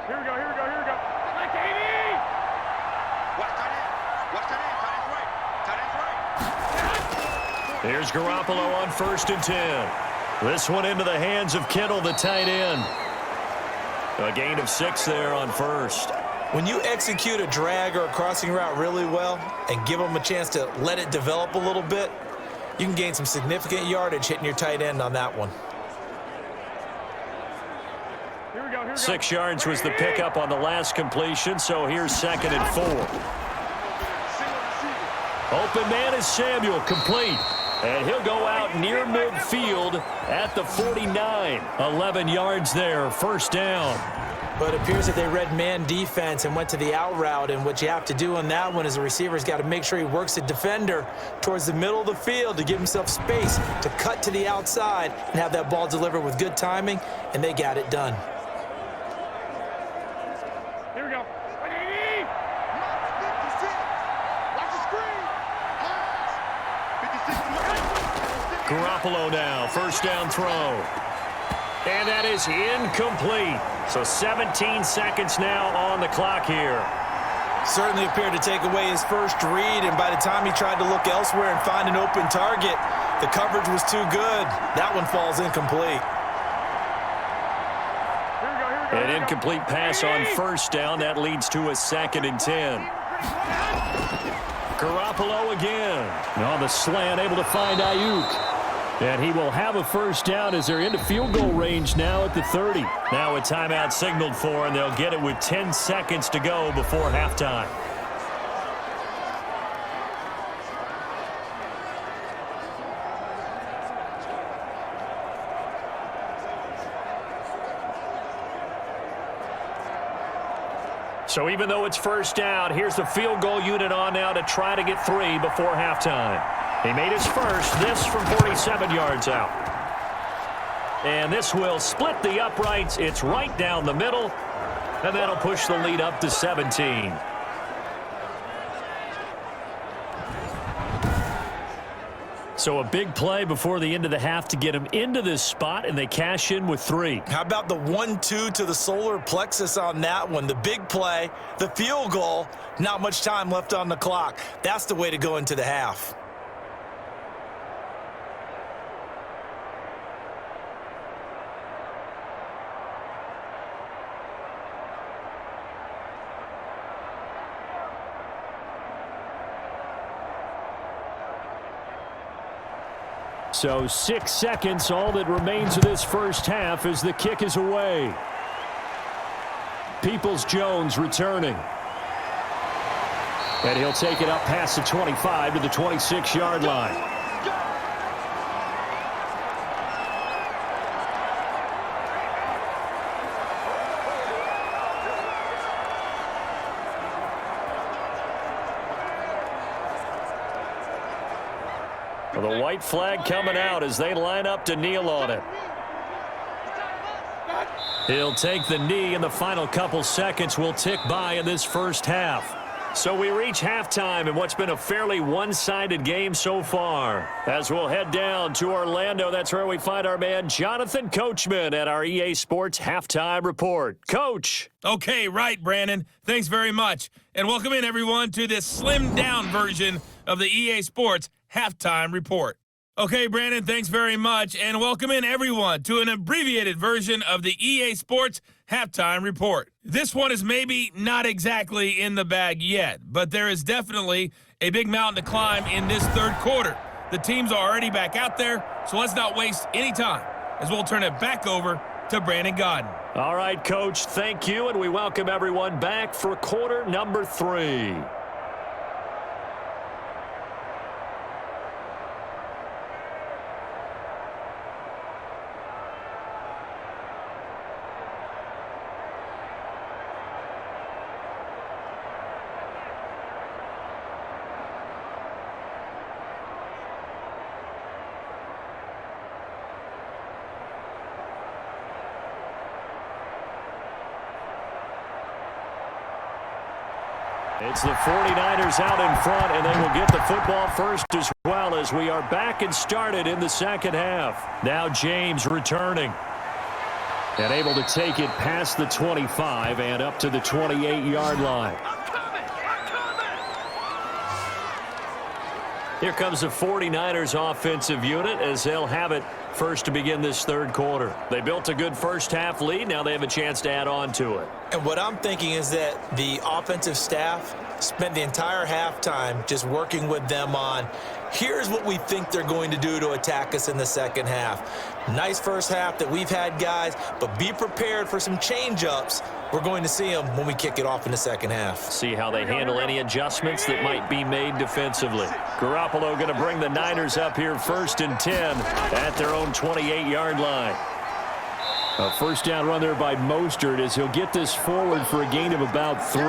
Here we go. Like 80. Watch tight end. Tight end's right. Here's Garoppolo on 1st and 10. This one into the hands of Kittle, the tight end. A gain of 6 there on 1st. When you execute a drag or a crossing route really well and give them a chance to let it develop a little bit, you can gain some significant yardage hitting your tight end on that one. Here we go. 6 yards was the pickup on the last completion, so here's 2nd and 4. Open man is Samuel, complete. And he'll go out near midfield at the 49. 11 yards there, 1st down. But it appears that they read man defense and went to the out route, and what you have to do on that one is the receiver's got to make sure he works the defender towards the middle of the field to give himself space to cut to the outside and have that ball delivered with good timing, and they got it done. Here we go. 80. Watch the screen. 56. Garoppolo now, 1st down throw. And that is incomplete. So 17 seconds now on the clock here. Certainly appeared to take away his first read, and by the time he tried to look elsewhere and find an open target, the coverage was too good. That one falls incomplete. An incomplete pass on 1st down. That leads to a 2nd and 10. Garoppolo again. On the slant, able to find Ayuk. And he will have a 1st down as they're into field goal range now at the 30. Now a timeout signaled for, and they'll get it with 10 seconds to go before halftime. So even though it's 1st down, here's the field goal unit on now to try to get 3 before halftime. He made his first, this from 47 yards out. And this will split the uprights. It's right down the middle, and that'll push the lead up to 17. So a big play before the end of the half to get him into this spot, and they cash in with 3. How about the 1-2 to the solar plexus on that one? The big play, the field goal, not much time left on the clock. That's the way to go into the half. So 6 seconds, all that remains of this first half as the kick is away. Peoples-Jones returning. And he'll take it up past the 25 to the 26-yard line. The white flag coming out as they line up to kneel on it. He'll take the knee, and the final couple seconds will tick by in this first half. So we reach halftime in what's been a fairly one-sided game so far. As we'll head down to Orlando, that's where we find our man Jonathan Coachman at our EA Sports Halftime Report. Coach. Okay, right, Brandon. Thanks very much. And welcome in, everyone, to this slimmed-down version of the EA Sports Halftime Report. Okay, Brandon, thanks very much, and welcome in everyone to an abbreviated version of the EA Sports Halftime Report. This one is maybe not exactly in the bag yet, but there is definitely a big mountain to climb in this third quarter. The teams are already back out there, so let's not waste any time, as we'll turn it back over to Brandon Godden. All right, Coach, thank you, and we welcome everyone back for quarter number 3. It's the 49ers out in front, and they will get the football first as well as we are back and started in the second half. Now James returning. And able to take it past the 25 and up to the 28-yard line. Here comes the 49ers offensive unit as they'll have it first to begin this third quarter. They built a good first half lead. Now they have a chance to add on to it. And what I'm thinking is that the offensive staff spent the entire halftime just working with them on, here's what we think they're going to do to attack us in the second half. Nice first half that we've had, guys, but be prepared for some change-ups. We're going to see them when we kick it off in the second half. See how they handle any adjustments that might be made defensively. Garoppolo going to bring the Niners up here first and 10 at their own 28-yard line. A first down run there by Mostert as he'll get this forward for a gain of about 3.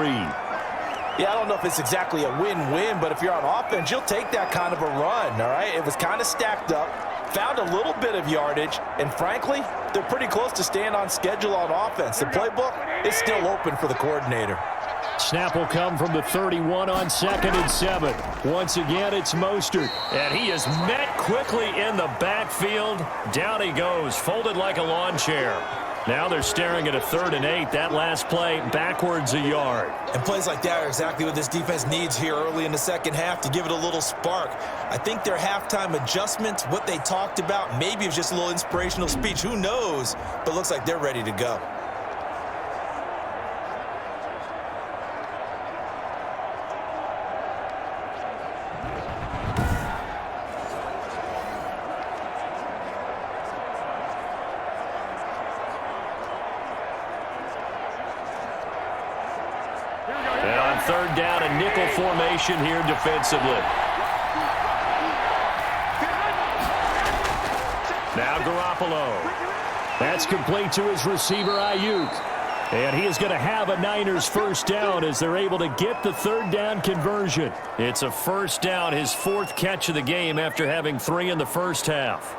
Yeah, I don't know if it's exactly a win-win, but if you're on offense, you'll take that kind of a run, all right? It was kind of stacked up, found a little bit of yardage, and frankly, they're pretty close to staying on schedule on offense. The playbook is still open for the coordinator. Snap will come from the 31 on 2nd and 7. Once again, it's Mostert. And he is met quickly in the backfield. Down he goes, folded like a lawn chair. Now they're staring at a 3rd and 8. That last play, backwards a yard. And plays like that are exactly what this defense needs here early in the second half to give it a little spark. I think their halftime adjustments, what they talked about, maybe it was just a little inspirational speech. Who knows? But it looks like they're ready to go. And on 3rd down, a nickel formation here defensively. Now Garoppolo. That's complete to his receiver, Ayuk. And he is going to have a Niners first down as they're able to get the 3rd down conversion. It's a first down, his 4th catch of the game after having 3 in the first half.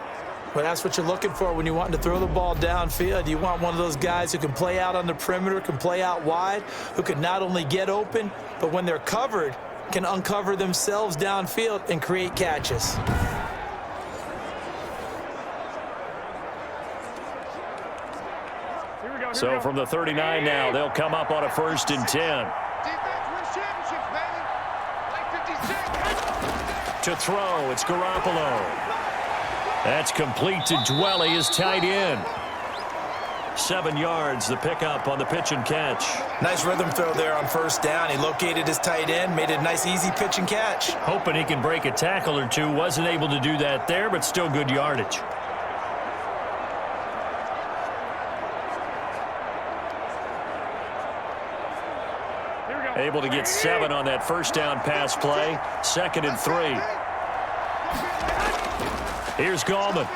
Well, that's what you're looking for when you want to throw the ball downfield. You want one of those guys who can play out on the perimeter, can play out wide, who can not only get open, but when they're covered, can uncover themselves downfield and create catches. So from the 39 now, they'll come up on a 1st and 10. To throw, it's Garoppolo. That's complete to Dwelly, his tight end. 7 yards, the pickup on the pitch and catch. Nice rhythm throw there on 1st down. He located his tight end, made it a nice, easy pitch and catch. Hoping he can break a tackle or two. Wasn't able to do that there, but still good yardage. Able to get 7 on that first down pass play. 2nd and 3. Here's Gallman.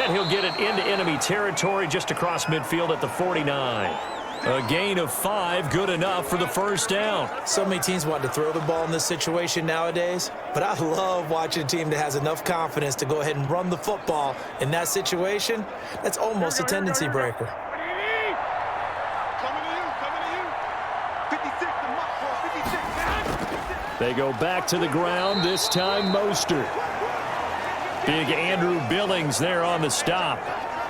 And he'll get it into enemy territory just across midfield at the 49. A gain of 5, good enough for the first down. So many teams want to throw the ball in this situation nowadays, but I love watching a team that has enough confidence to go ahead and run the football in that situation. That's almost a tendency breaker. They go back to the ground, this time Mostert. Big Andrew Billings there on the stop.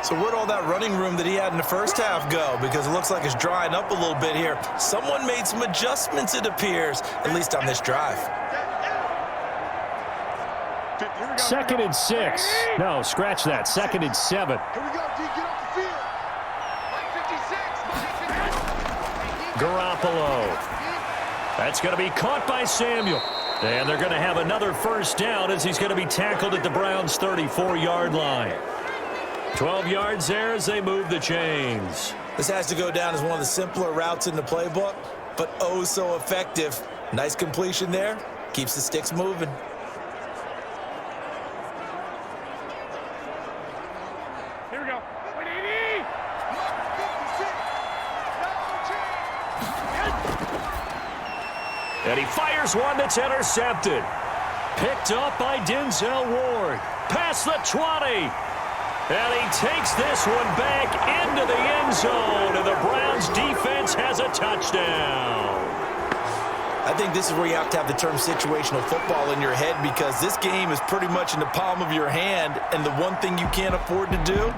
So where'd all that running room that he had in the first half go? Because it looks like it's drying up a little bit here. Someone made some adjustments, it appears, at least on this drive. 2nd and 6. No, scratch that. 2nd and 7. Here we go, D. Get off the field. 56. Garoppolo. That's going to be caught by Samuel. And they're going to have another first down as he's going to be tackled at the Browns' 34-yard line. 12 yards there as they move the chains. This has to go down as one of the simpler routes in the playbook, but oh so effective. Nice completion there. Keeps the sticks moving. Here we go. And he fires one that's intercepted. Picked up by Denzel Ward. Past the 20. And he takes this one back into the end zone. And the Browns defense has a touchdown. I think this is where you have to have the term situational football in your head, because this game is pretty much in the palm of your hand, and the one thing you can't afford to do,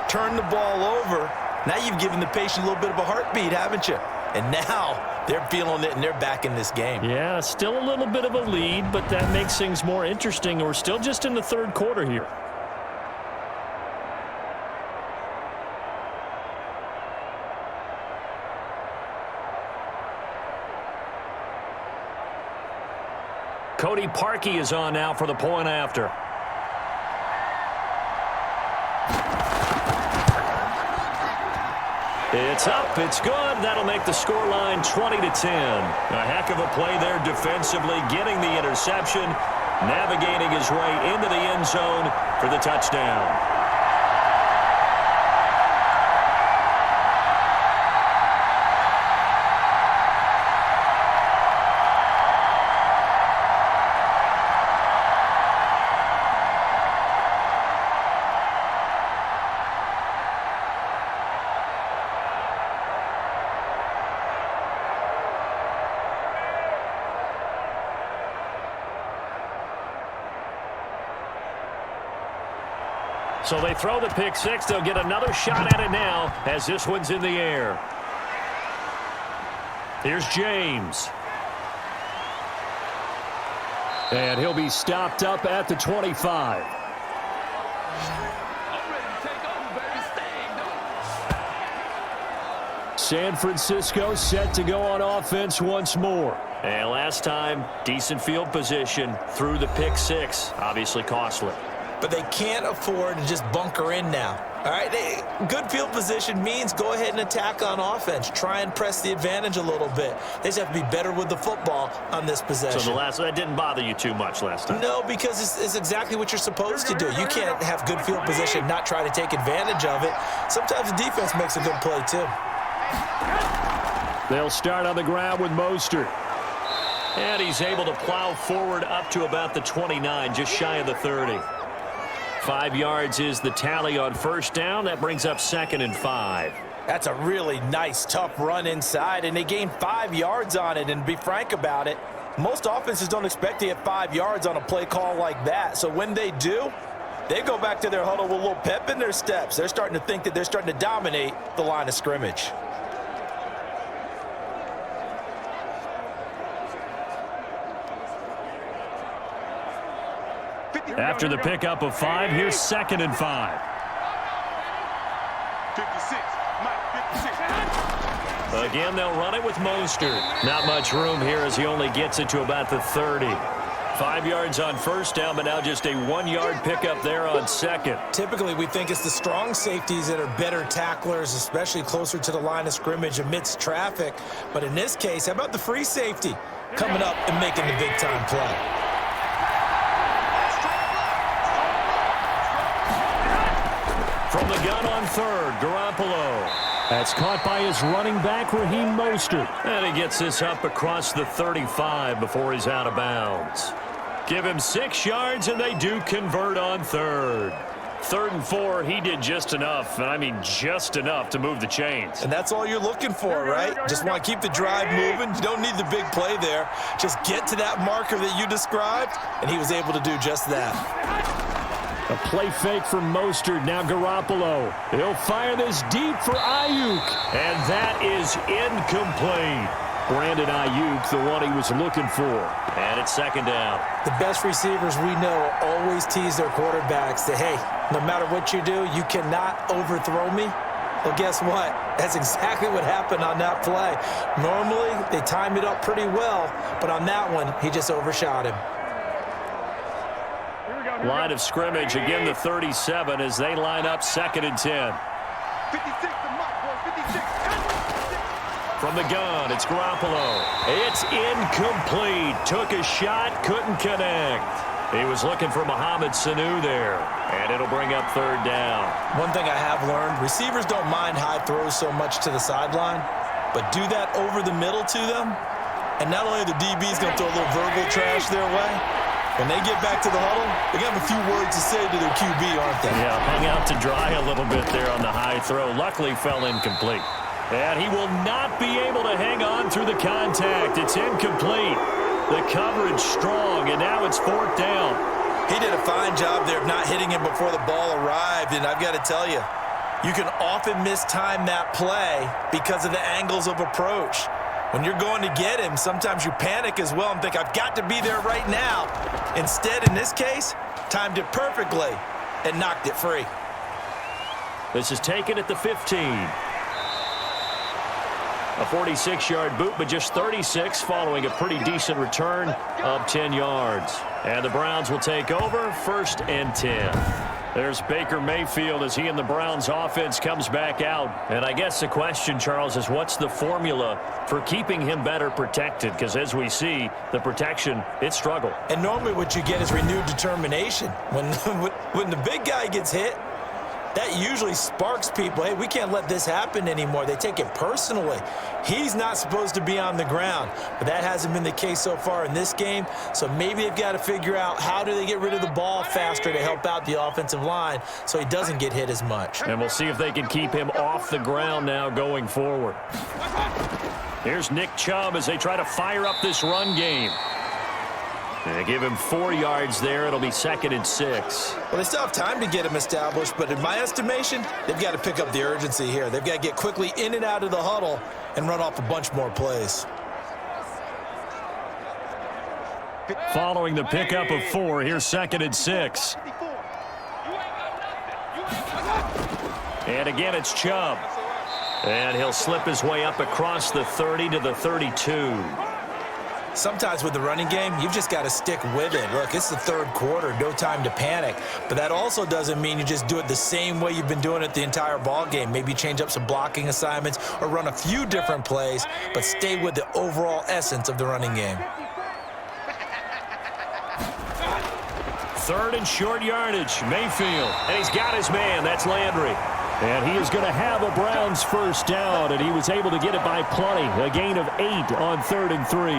turn the ball over. Now you've given the patient a little bit of a heartbeat, haven't you? And now they're feeling it, and they're back in this game. Yeah, still a little bit of a lead, but that makes things more interesting. We're still just in the third quarter here. Cody Parkey is on now for the point after. It's up. It's good. That'll make the scoreline 20-10. A heck of a play there defensively, getting the interception, navigating his way into the end zone for the touchdown. So they throw the pick six. They'll get another shot at it now as this one's in the air. Here's James. And he'll be stopped up at the 25. San Francisco set to go on offense once more. And last time, decent field position through the pick six. Obviously costly. But they can't afford to just bunker in now. All right, good field position means go ahead and attack on offense. Try and press the advantage a little bit. They just have to be better with the football on this possession. So that didn't bother you too much last time? No, because it's exactly what you're supposed to do. You can't have good field position, not try to take advantage of it. Sometimes the defense makes a good play too. They'll start on the ground with Mostert. And he's able to plow forward up to about the 29, just shy of the 30. 5 yards is the tally on first down. That brings up 2nd and 5. That's a really nice, tough run inside, and they gained 5 yards on it. And to be frank about it, most offenses don't expect to get 5 yards on a play call like that. So when they do, they go back to their huddle with a little pep in their steps. They're starting to think that they're starting to dominate the line of scrimmage. After the pickup of 5, here's 2nd and 5. 56. Mike, 56. Again, they'll run it with Mostert. Not much room here as he only gets it to about the 30. 5 yards on first down, but now just a 1-yard pickup there on second. Typically, we think it's the strong safeties that are better tacklers, especially closer to the line of scrimmage amidst traffic. But in this case, how about the free safety coming up and making the big-time play? From the gun on third, Garoppolo. That's caught by his running back, Raheem Mostert. And he gets this up across the 35 before he's out of bounds. Give him 6 yards, and they do convert on third. 3rd and 4, he did just enough, and I mean just enough to move the chains. And that's all you're looking for, right? Just want to keep the drive moving. You don't need the big play there. Just get to that marker that you described, and he was able to do just that. A play fake from Mostert. Now Garoppolo. He'll fire this deep for Ayuk. And that is incomplete. Brandon Ayuk, the one he was looking for. And it's second down. The best receivers we know always tease their quarterbacks that, hey, no matter what you do, you cannot overthrow me. Well, guess what? That's exactly what happened on that play. Normally, they time it up pretty well, but on that one, he just overshot him. Line of scrimmage, again the 37 as they line up 2nd and 10. 56 to Mike, boy, 56. From the gun, it's Garoppolo. It's incomplete. Took a shot, couldn't connect. He was looking for Mohamed Sanu there, and it'll bring up 3rd down. One thing I have learned, receivers don't mind high throws so much to the sideline, but do that over the middle to them, and not only are the DBs going to throw a little verbal trash their way, when they get back to the huddle, they're going to have a few words to say to their QB, aren't they? Yeah, hung out to dry a little bit there on the high throw. Luckily, fell incomplete. And he will not be able to hang on through the contact. It's incomplete. The coverage strong, and now it's 4th down. He did a fine job there of not hitting him before the ball arrived, and I've got to tell you, you can often mistime that play because of the angles of approach. When you're going to get him, sometimes you panic as well and think, I've got to be there right now. Instead, in this case, timed it perfectly and knocked it free. This is taken at the 15. A 46-yard boot, but just 36 following a pretty decent return of 10 yards. And the Browns will take over 1st and 10. There's Baker Mayfield as he and the Browns offense comes back out. And I guess the question, Charles, is what's the formula for keeping him better protected? Because as we see, the protection, it struggled. And normally what you get is renewed determination. When the big guy gets hit, that usually sparks people. Hey, we can't let this happen anymore. They take it personally. He's not supposed to be on the ground, but that hasn't been the case so far in this game. So maybe they've got to figure out how do they get rid of the ball faster to help out the offensive line so he doesn't get hit as much. And we'll see if they can keep him off the ground now going forward. Here's Nick Chubb as they try to fire up this run game. They give him 4 yards there. It'll be 2nd and 6. Well, they still have time to get him established, but in my estimation, they've got to pick up the urgency here. They've got to get quickly in and out of the huddle and run off a bunch more plays. Following the pickup of 4, here's 2nd and 6. And again, it's Chubb. And he'll slip his way up across the 30 to the 32. Sometimes with the running game, you've just got to stick with it. Look, it's the 3rd quarter, no time to panic. But that also doesn't mean you just do it the same way you've been doing it the entire ball game. Maybe change up some blocking assignments or run a few different plays, but stay with the overall essence of the running game. 3rd and short yardage, Mayfield. And he's got his man, that's Landry. And he is going to have a Browns 1st down, and he was able to get it by plenty. A gain of 8 on 3rd and 3.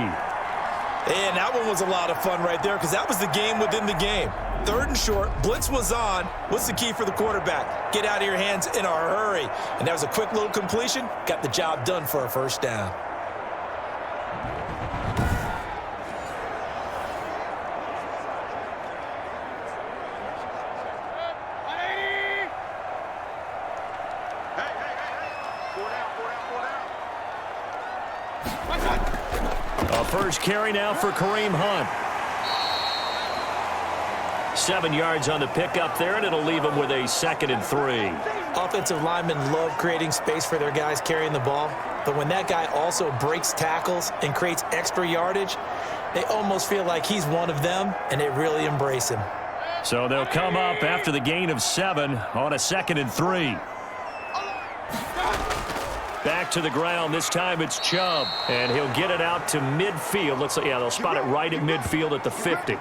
And that one was a lot of fun right there because that was the game within the game. 3rd and short, blitz was on. What's the key for the quarterback? Get out of your hands in a hurry. And that was a quick little completion. Got the job done for a 1st down. First carry now for Kareem Hunt. 7 yards on the pickup there, and it'll leave him with a 2nd and 3. Offensive linemen love creating space for their guys carrying the ball, but when that guy also breaks tackles and creates extra yardage, they almost feel like he's one of them, and they really embrace him. So they'll come up after the gain of 7 on a 2nd and 3. Back to the ground. This time it's Chubb, and he'll get it out to midfield. Looks like, yeah, they'll spot it right at midfield at the 50.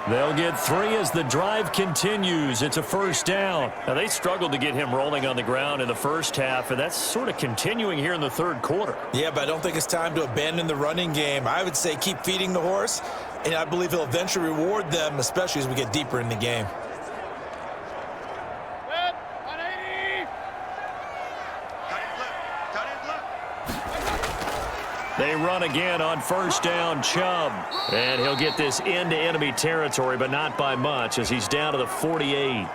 They'll get 3 as the drive continues. It's a 1st down. Now, they struggled to get him rolling on the ground in the first half, and that's sort of continuing here in the 3rd quarter. Yeah, but I don't think it's time to abandon the running game. I would say keep feeding the horse, and I believe he'll eventually reward them, especially as we get deeper in the game. They run again on 1st down, Chubb. And he'll get this into enemy territory, but not by much as he's down to the 48.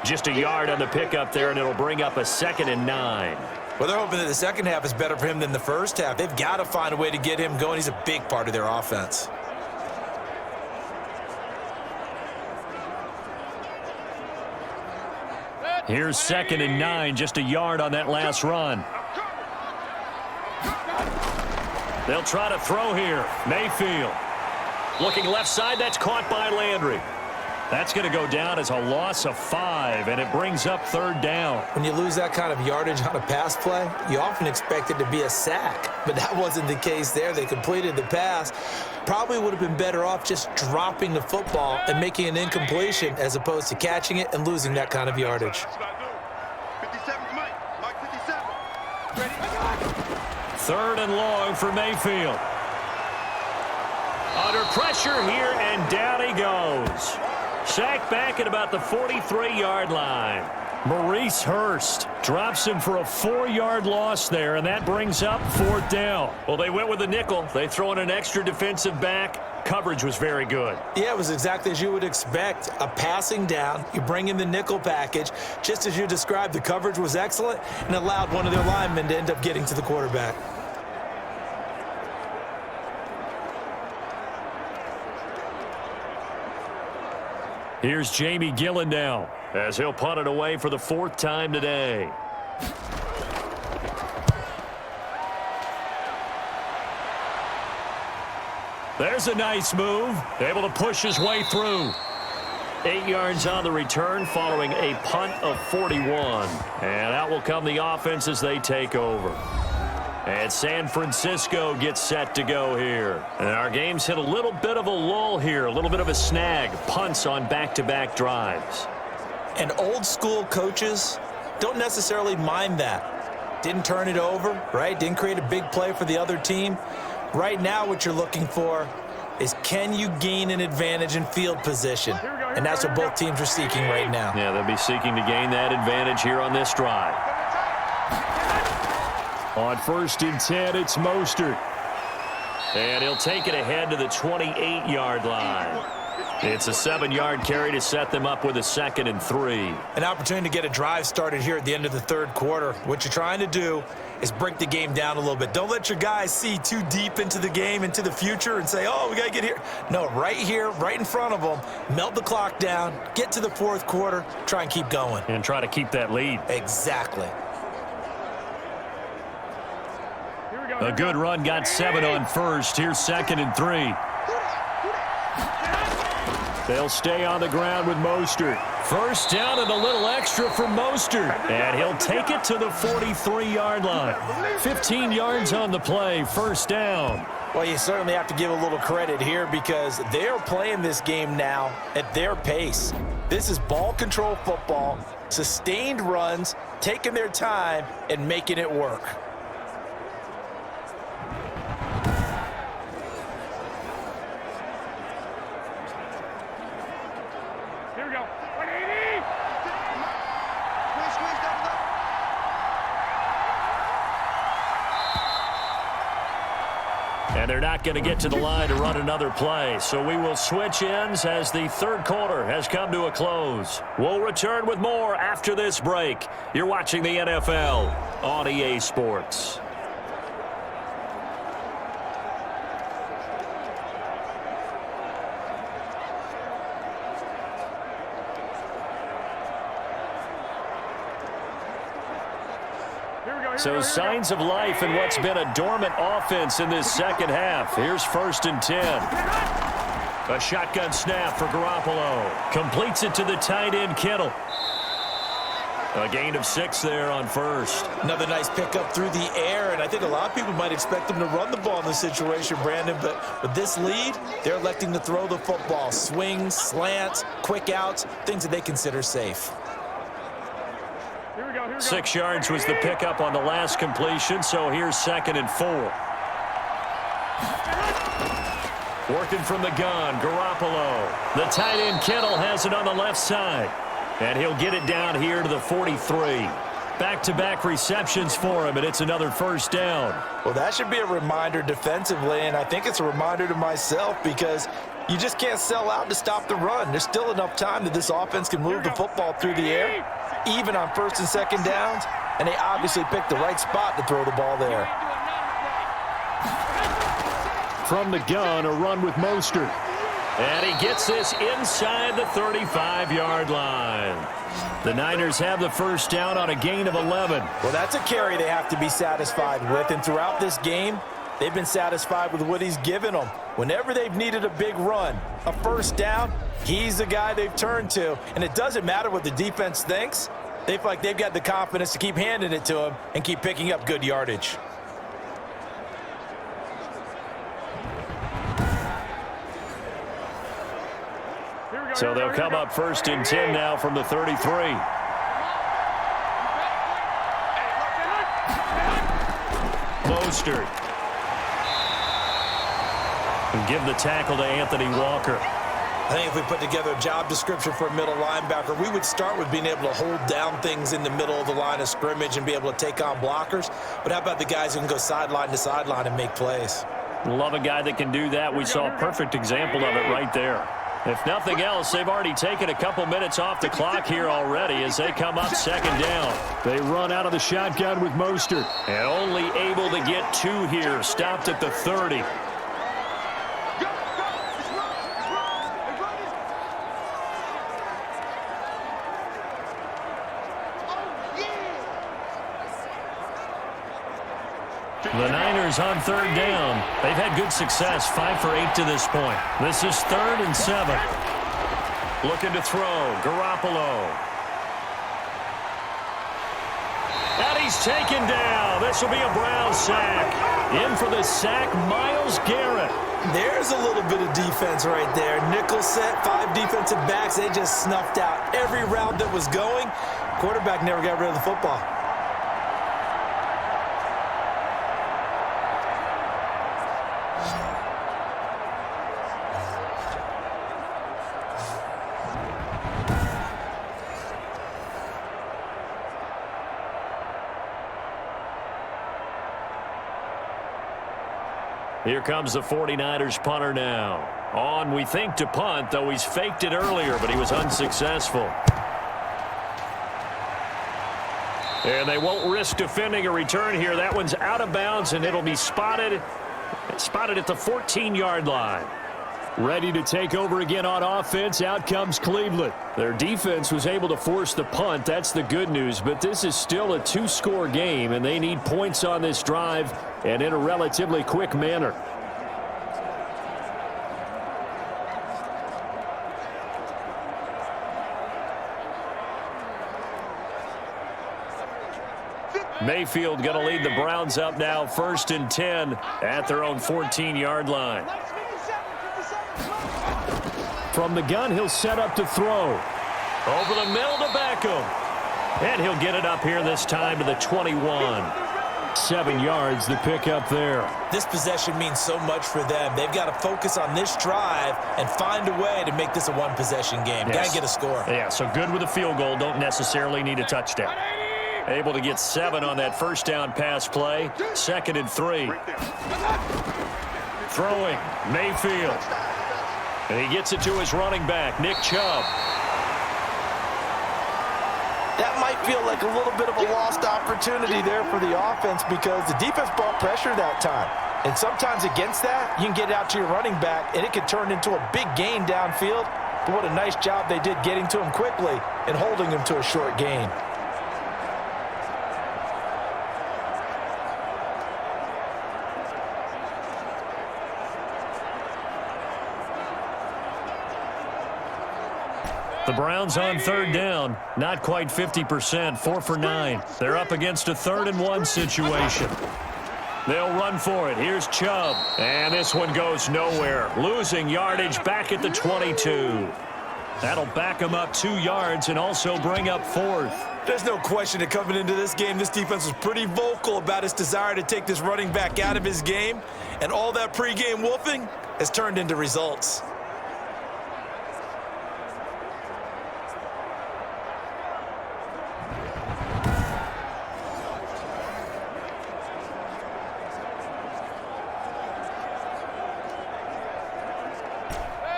Just a yard on the pickup there, and it'll bring up a 2nd and 9. Well, they're hoping that the second half is better for him than the first half. They've got to find a way to get him going. He's a big part of their offense. Here's 2nd and 9, just a yard on that last run. They'll try to throw here. Mayfield. Looking left side, that's caught by Landry. That's going to go down as a loss of 5, and it brings up 3rd down. When you lose that kind of yardage on a pass play, you often expect it to be a sack, but that wasn't the case there. They completed the pass. Probably would have been better off just dropping the football and making an incompletion as opposed to catching it and losing that kind of yardage. 3rd and long for Mayfield. Under pressure here, and down he goes. Sacked back at about the 43-yard line. Maurice Hurst drops him for a 4-yard loss there, and that brings up 4th down. Well, they went with the nickel. They throw in an extra defensive back. Coverage was very good. Yeah, it was exactly as you would expect. A passing down, you bring in the nickel package. Just as you described, the coverage was excellent and allowed one of their linemen to end up getting to the quarterback. Here's Jamie Gillen now, as he'll punt it away for the 4th time today. There's a nice move, able to push his way through. 8 yards on the return following a punt of 41. And out will come the offense as they take over. And San Francisco gets set to go here. And our game's hit a little bit of a lull here, a little bit of a snag. Punts on back-to-back drives. And old school coaches don't necessarily mind that. Didn't turn it over, right? Didn't create a big play for the other team. Right now what you're looking for is, can you gain an advantage in field position? And that's what both teams are seeking right now. Yeah, they'll be seeking to gain that advantage here on this drive. On 1st and 10, it's Mostert. And he'll take it ahead to the 28-yard line. It's a 7-yard carry to set them up with a 2nd and 3. An opportunity to get a drive started here at the end of the 3rd quarter. What you're trying to do is break the game down a little bit. Don't let your guys see too deep into the game, into the future, and say, oh, we got to get here. No, right here, right in front of them, melt the clock down, get to the 4th quarter, try and keep going. And try to keep that lead. Exactly. A good run, got 7 on 1st. Here's 2nd and 3. They'll stay on the ground with Mostert. 1st down and a little extra for Mostert. And he'll take it to the 43-yard line. 15 yards on the play, 1st down. Well, you certainly have to give a little credit here because they're playing this game now at their pace. This is ball control football, sustained runs, taking their time and making it work. Here we go. 180. And they're not going to get to the line to run another play. So we will switch ends as the 3rd quarter has come to a close. We'll return with more after this break. You're watching the NFL on EA Sports. So signs of life in what's been a dormant offense in this 2nd half. Here's 1st and 10. A shotgun snap for Garoppolo. Completes it to the tight end, Kittle. A gain of 6 there on 1st. Another nice pickup through the air, and I think a lot of people might expect them to run the ball in this situation, Brandon, but with this lead, they're electing to throw the football. Swings, slants, quick outs, things that they consider safe. 6 yards was the pickup on the last completion, so here's 2nd and 4. Working from the gun, Garoppolo. The tight end, Kittle, has it on the left side. And he'll get it down here to the 43. Back-to-back receptions for him, and it's another 1st down. Well, that should be a reminder defensively, and I think it's a reminder to myself because you just can't sell out to stop the run. There's still enough time that this offense can move the football through the air. Even on 1st and 2nd downs, and they obviously picked the right spot to throw the ball there. From the gun, a run with Mostert. And he gets this inside the 35-yard line. The Niners have the first down on a gain of 11. Well, that's a carry they have to be satisfied with, and throughout this game, they've been satisfied with what he's given them. Whenever they've needed a big run, a first down, he's the guy they've turned to. And it doesn't matter what the defense thinks. They feel like they've got the confidence to keep handing it to him and keep picking up good yardage. So they'll come up first and 10 now from the 33. Mostert. And give the tackle to Anthony Walker. I think if we put together a job description for a middle linebacker, we would start with being able to hold down things in the middle of the line of scrimmage and be able to take on blockers. But how about the guys who can go sideline to sideline and make plays? Love a guy that can do that. We saw a perfect example of it right there. If nothing else, they've already taken a couple minutes off the clock here already as they come up second down. They run out of the shotgun with Mostert. And only able to get 2 here. Stopped at the 30. The Niners on third down. They've had good success, 5 for 8 to this point. This is 3rd and 7. Looking to throw, Garoppolo. And he's taken down. This will be a Browns sack. In for the sack, Myles Garrett. There's a little bit of defense right there. Nickel set, 5 defensive backs. They just snuffed out every route that was going. Quarterback never got rid of the football. Here comes the 49ers punter now. On, we think, to punt, though he's faked it earlier, but he was unsuccessful. And they won't risk defending a return here. That one's out of bounds, and it'll be spotted at the 14-yard line. Ready to take over again on offense. Out comes Cleveland. Their defense was able to force the punt. That's the good news. But this is still a 2-score game, and they need points on this drive and in a relatively quick manner. Mayfield going to lead the Browns up now, 1st and 10 at their own 14-yard line. From the gun, he'll set up to throw. Over the middle to Beckham. And he'll get it up here this time to the 21. 7 yards, the pickup there. This possession means so much for them. They've got to focus on this drive and find a way to make this a one-possession game. Yes. Got to get a score. Yeah, so good with a field goal. Don't necessarily need a touchdown. Able to get 7 on that first down pass play. 2nd and 3. Throwing, Mayfield. And he gets it to his running back, Nick Chubb. That might feel like a little bit of a lost opportunity there for the offense because the defense brought pressure that time. And sometimes against that, you can get it out to your running back, and it can turn into a big gain downfield. But what a nice job they did getting to him quickly and holding him to a short gain. The Browns on third down, not quite 50%, 4 for 9. They're up against a 3rd and 1 situation. They'll run for it. Here's Chubb. And this one goes nowhere. Losing yardage back at the 22. That'll back them up 2 yards and also bring up 4th. There's no question that coming into this game, this defense was pretty vocal about its desire to take this running back out of his game. And all that pregame wolfing has turned into results.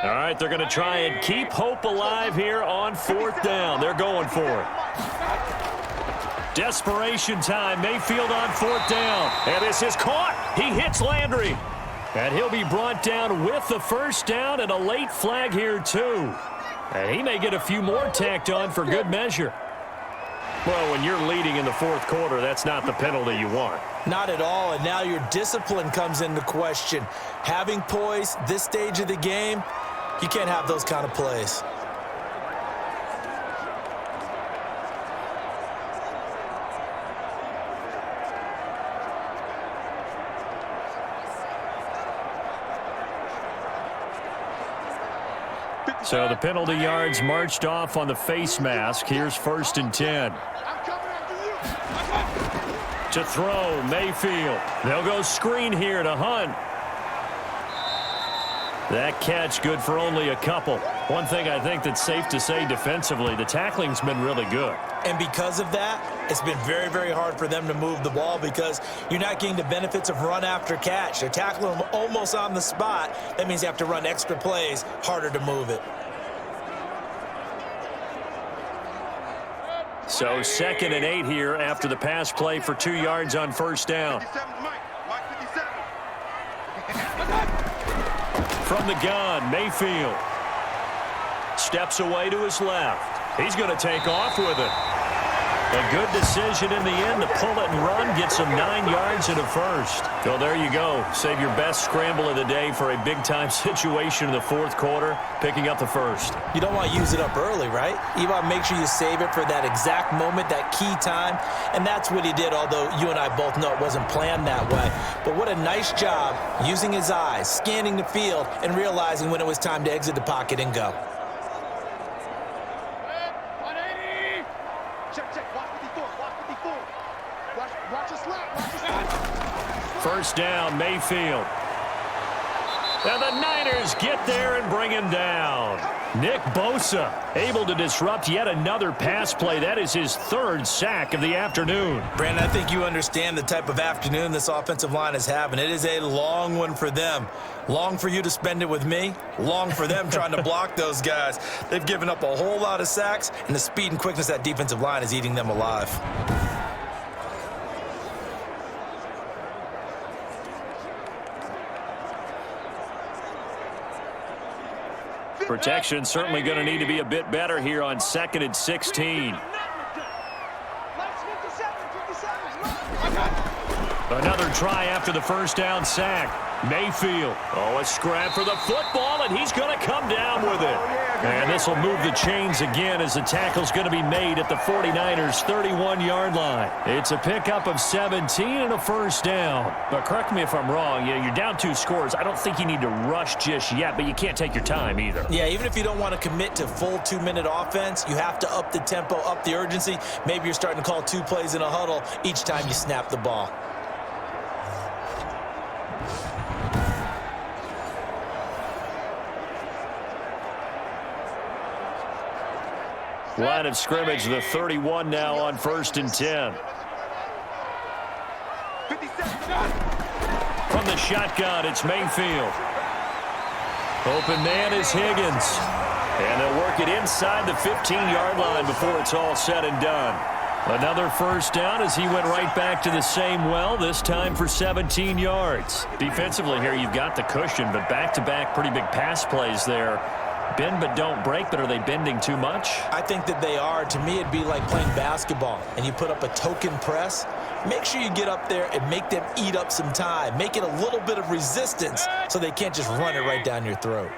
All right, they're going to try and keep hope alive here on 4th down. They're going for it. Desperation time. Mayfield on 4th down. And this is caught. He hits Landry. And he'll be brought down with the 1st down and a late flag here, too. And he may get a few more tacked on for good measure. Well, when you're leading in the 4th quarter, that's not the penalty you want. Not at all, and now your discipline comes into question. Having poise this stage of the game, you can't have those kind of plays. So the penalty yards marched off on the face mask. Here's 1st and 10. To throw, Mayfield. They'll go screen here to Hunt. That catch good for only a couple. One thing I think that's safe to say defensively, the tackling's been really good. And because of that, it's been very, very hard for them to move the ball because you're not getting the benefits of run after catch. They're tackling them almost on the spot. That means you have to run extra plays, harder to move it. So 2nd and 8 here after the pass play for 2 yards on 1st down. From the gun, Mayfield steps away to his left. He's going to take off with it. A good decision in the end to pull it and run, gets him 9 yards and a 1st. So there you go. Save your best scramble of the day for a big-time situation in the 4th quarter, picking up the 1st. You don't want to use it up early, right? You want to make sure you save it for that exact moment, that key time, and that's what he did, although you and I both know it wasn't planned that way. But what a nice job using his eyes, scanning the field, and realizing when it was time to exit the pocket and go. First down, Mayfield. And the Niners get there and bring him down. Nick Bosa able to disrupt yet another pass play. That is his 3rd sack of the afternoon. Brandon, I think you understand the type of afternoon this offensive line is having. It is a long one for them. Long for you to spend it with me. Long for them trying to block those guys. They've given up a whole lot of sacks, and the speed and quickness of that defensive line is eating them alive. Protection certainly going to need to be a bit better here on 2nd and 16. Another try after the 1st down sack. Mayfield. Oh, a scrap for the football, and he's going to come down with it. And this will move the chains again as the tackle's going to be made at the 49ers' 31-yard line. It's a pickup of 17 and a 1st down. But correct me if I'm wrong. You're down 2 scores. I don't think you need to rush just yet, but you can't take your time either. Yeah, even if you don't want to commit to full 2-minute offense, you have to up the tempo, up the urgency. Maybe you're starting to call 2 plays in a huddle each time you snap the ball. Line of scrimmage, the 31 now on 1st and 10. From the shotgun, it's Mayfield. Open man is Higgins. And they'll work it inside the 15-yard line before it's all said and done. Another 1st down as he went right back to the same well, this time for 17 yards. Defensively here, you've got the cushion, but back-to-back pretty big pass plays there. Bend but don't break, but are they bending too much? I think that they are. To me, it'd be like playing basketball, and you put up a token press. Make sure you get up there and make them eat up some time. Make it a little bit of resistance so they can't just run it right down your throat.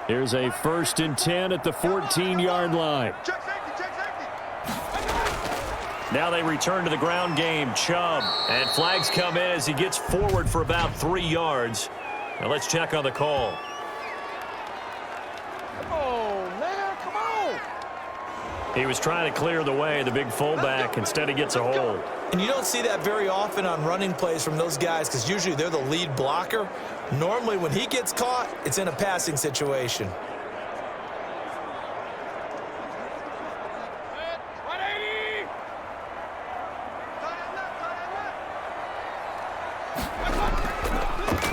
Here's a 1st and 10 at the 14-yard line. Now they return to the ground game. Chubb. And flags come in as he gets forward for about 3 yards. Now let's check on the call. He was trying to clear the way, the big fullback. Instead, he gets a hold. And you don't see that very often on running plays from those guys because usually they're the lead blocker. Normally, when he gets caught, it's in a passing situation.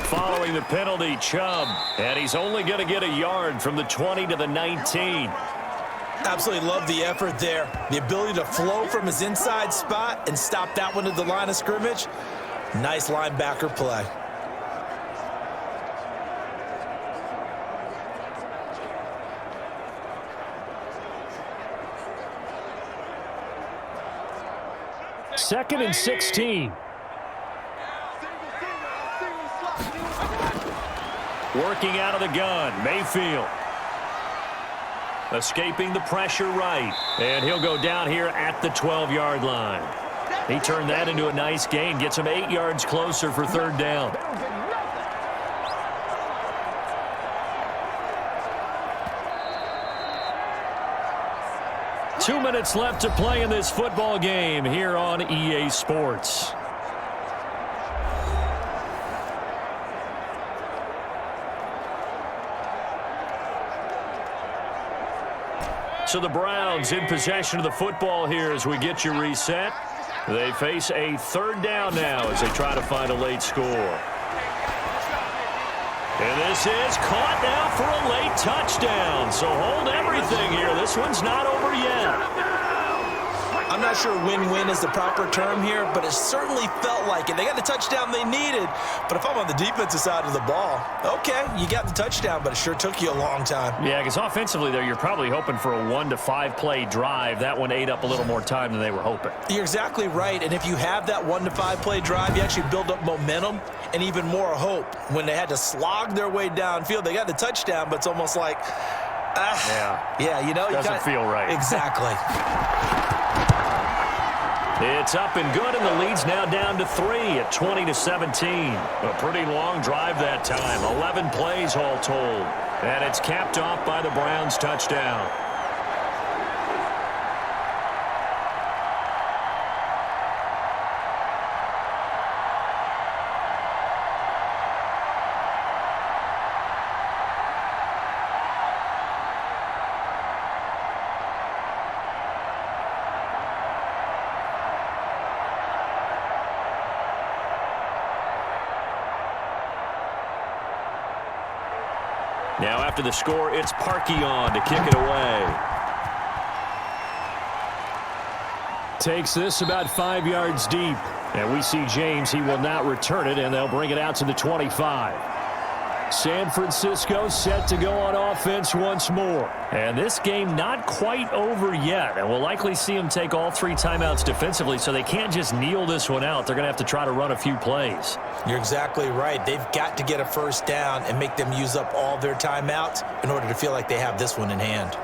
Following the penalty, Chubb. And he's only going to get a yard from the 20 to the 19. Absolutely love the effort there. The ability to flow from his inside spot and stop that one at the line of scrimmage. Nice linebacker play. Second and 16. Working out of the gun, Mayfield. Escaping the pressure right. And he'll go down here at the 12-yard line. He turned that into a nice gain. Gets him 8 yards closer for third down. Two minutes left to play in this football game here on EA Sports. So the Browns in possession of the football here as we get you reset. They face a third down now as they try to find a late score. And this is caught now for a late touchdown. So hold everything here. This one's not over yet. I'm not sure win-win is the proper term here, but it certainly felt like it. They got the touchdown they needed, but if I'm on the defensive side of the ball, okay, you got the touchdown, but it sure took you a long time. Yeah, because offensively, though, you're probably hoping for a 1 to 5 play drive. That one ate up a little more time than they were hoping. You're exactly right, and if you have that 1 to 5 play drive, you actually build up momentum and even more hope. When they had to slog their way downfield, they got the touchdown, but it's almost like, yeah, you know. Doesn't feel right. Exactly. It's up and good, and the lead's now down to 3 at 20-17. A pretty long drive that time, 11 plays all told. And it's capped off by the Browns' touchdown. Now after the score, it's Parkey on to kick it away. Takes this about 5 yards deep. And we see James. He will not return it, and they'll bring it out to the 25. San Francisco set to go on offense once more. And this game not quite over yet. And we'll likely see them take all 3 timeouts defensively, so they can't just kneel this one out. They're going to have to try to run a few plays. You're exactly right. They've got to get a first down and make them use up all their timeouts in order to feel like they have this one in hand.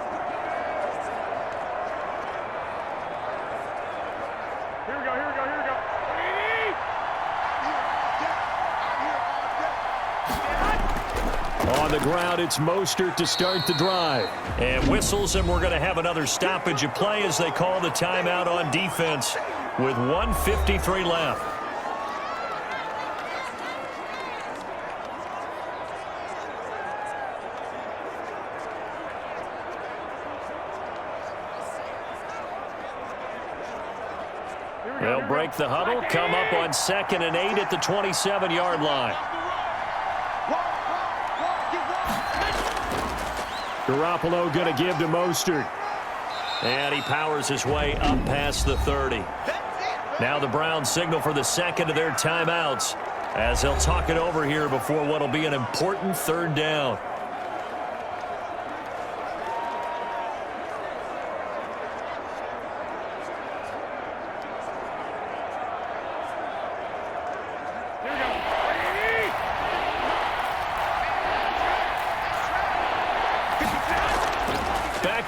On the ground, it's Mostert to start the drive. And whistles, and we're going to have another stoppage of play as they call the timeout on defense with 1:53 left. They'll break the huddle, come up on 2nd and 8 at the 27-yard line. Garoppolo going to give to Mostert. And he powers his way up past the 30. Now the Browns signal for the second of their timeouts as they'll talk it over here before what will be an important third down.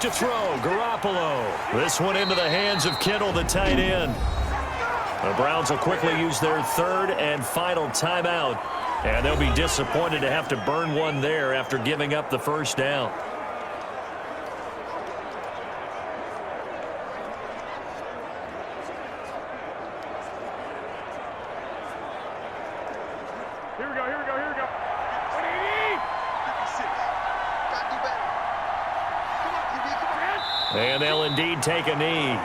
To throw, Garoppolo. This one into the hands of Kittle, the tight end. The Browns will quickly use their third and final timeout, and they'll be disappointed to have to burn one there after giving up the first down. Here we go. 180. 56. Got to do better. And they'll indeed take a knee.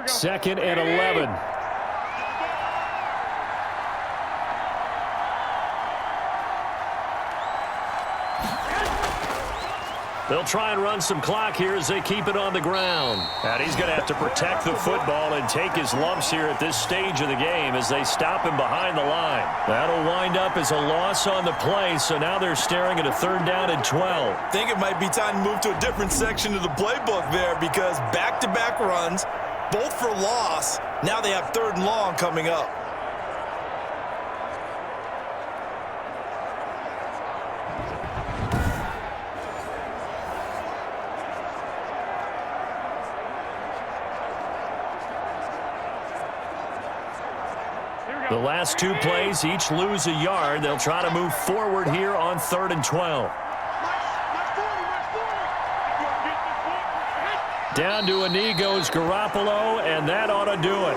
2nd and 11. They'll try and run some clock here as they keep it on the ground. And he's going to have to protect the football and take his lumps here at this stage of the game as they stop him behind the line. That'll wind up as a loss on the play, so now they're staring at a 3rd down and 12. I think it might be time to move to a different section of the playbook there because back-to-back runs, both for loss. Now they have 3rd and long coming up. The last 2 plays each lose a yard. They'll try to move forward here on 3rd and 12. Down to a knee goes Garoppolo, and that ought to do it.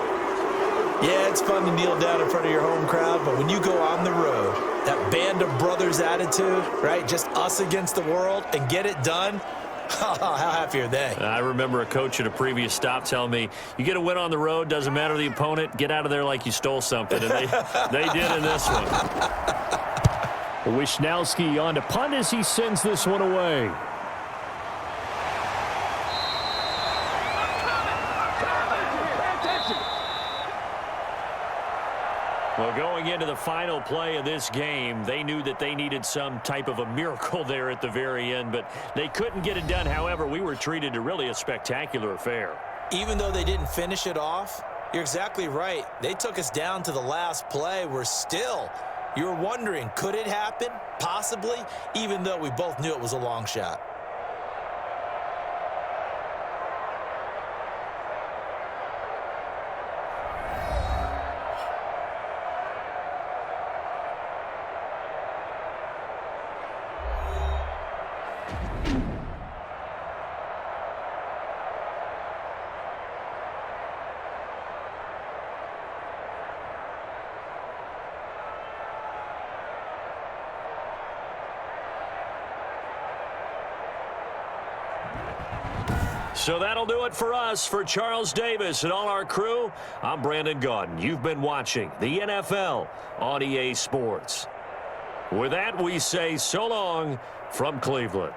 Yeah, it's fun to kneel down in front of your home crowd, but when you go on the road, that band of brothers attitude, right, just us against the world, and get it done, how happy are they? I remember a coach at a previous stop telling me, you get a win on the road, doesn't matter the opponent, get out of there like you stole something. And they did in this one. Wisnowski on to punt as he sends this one away. Well, going into the final play of this game, they knew that they needed some type of a miracle there at the very end, but they couldn't get it done. However, we were treated to really a spectacular affair. Even though they didn't finish it off, you're exactly right. They took us down to the last play. You were wondering, could it happen? Possibly, even though we both knew it was a long shot. So that'll do it for us. For Charles Davis and all our crew, I'm Brandon Gaudin. You've been watching the NFL on EA Sports. With that, we say so long from Cleveland.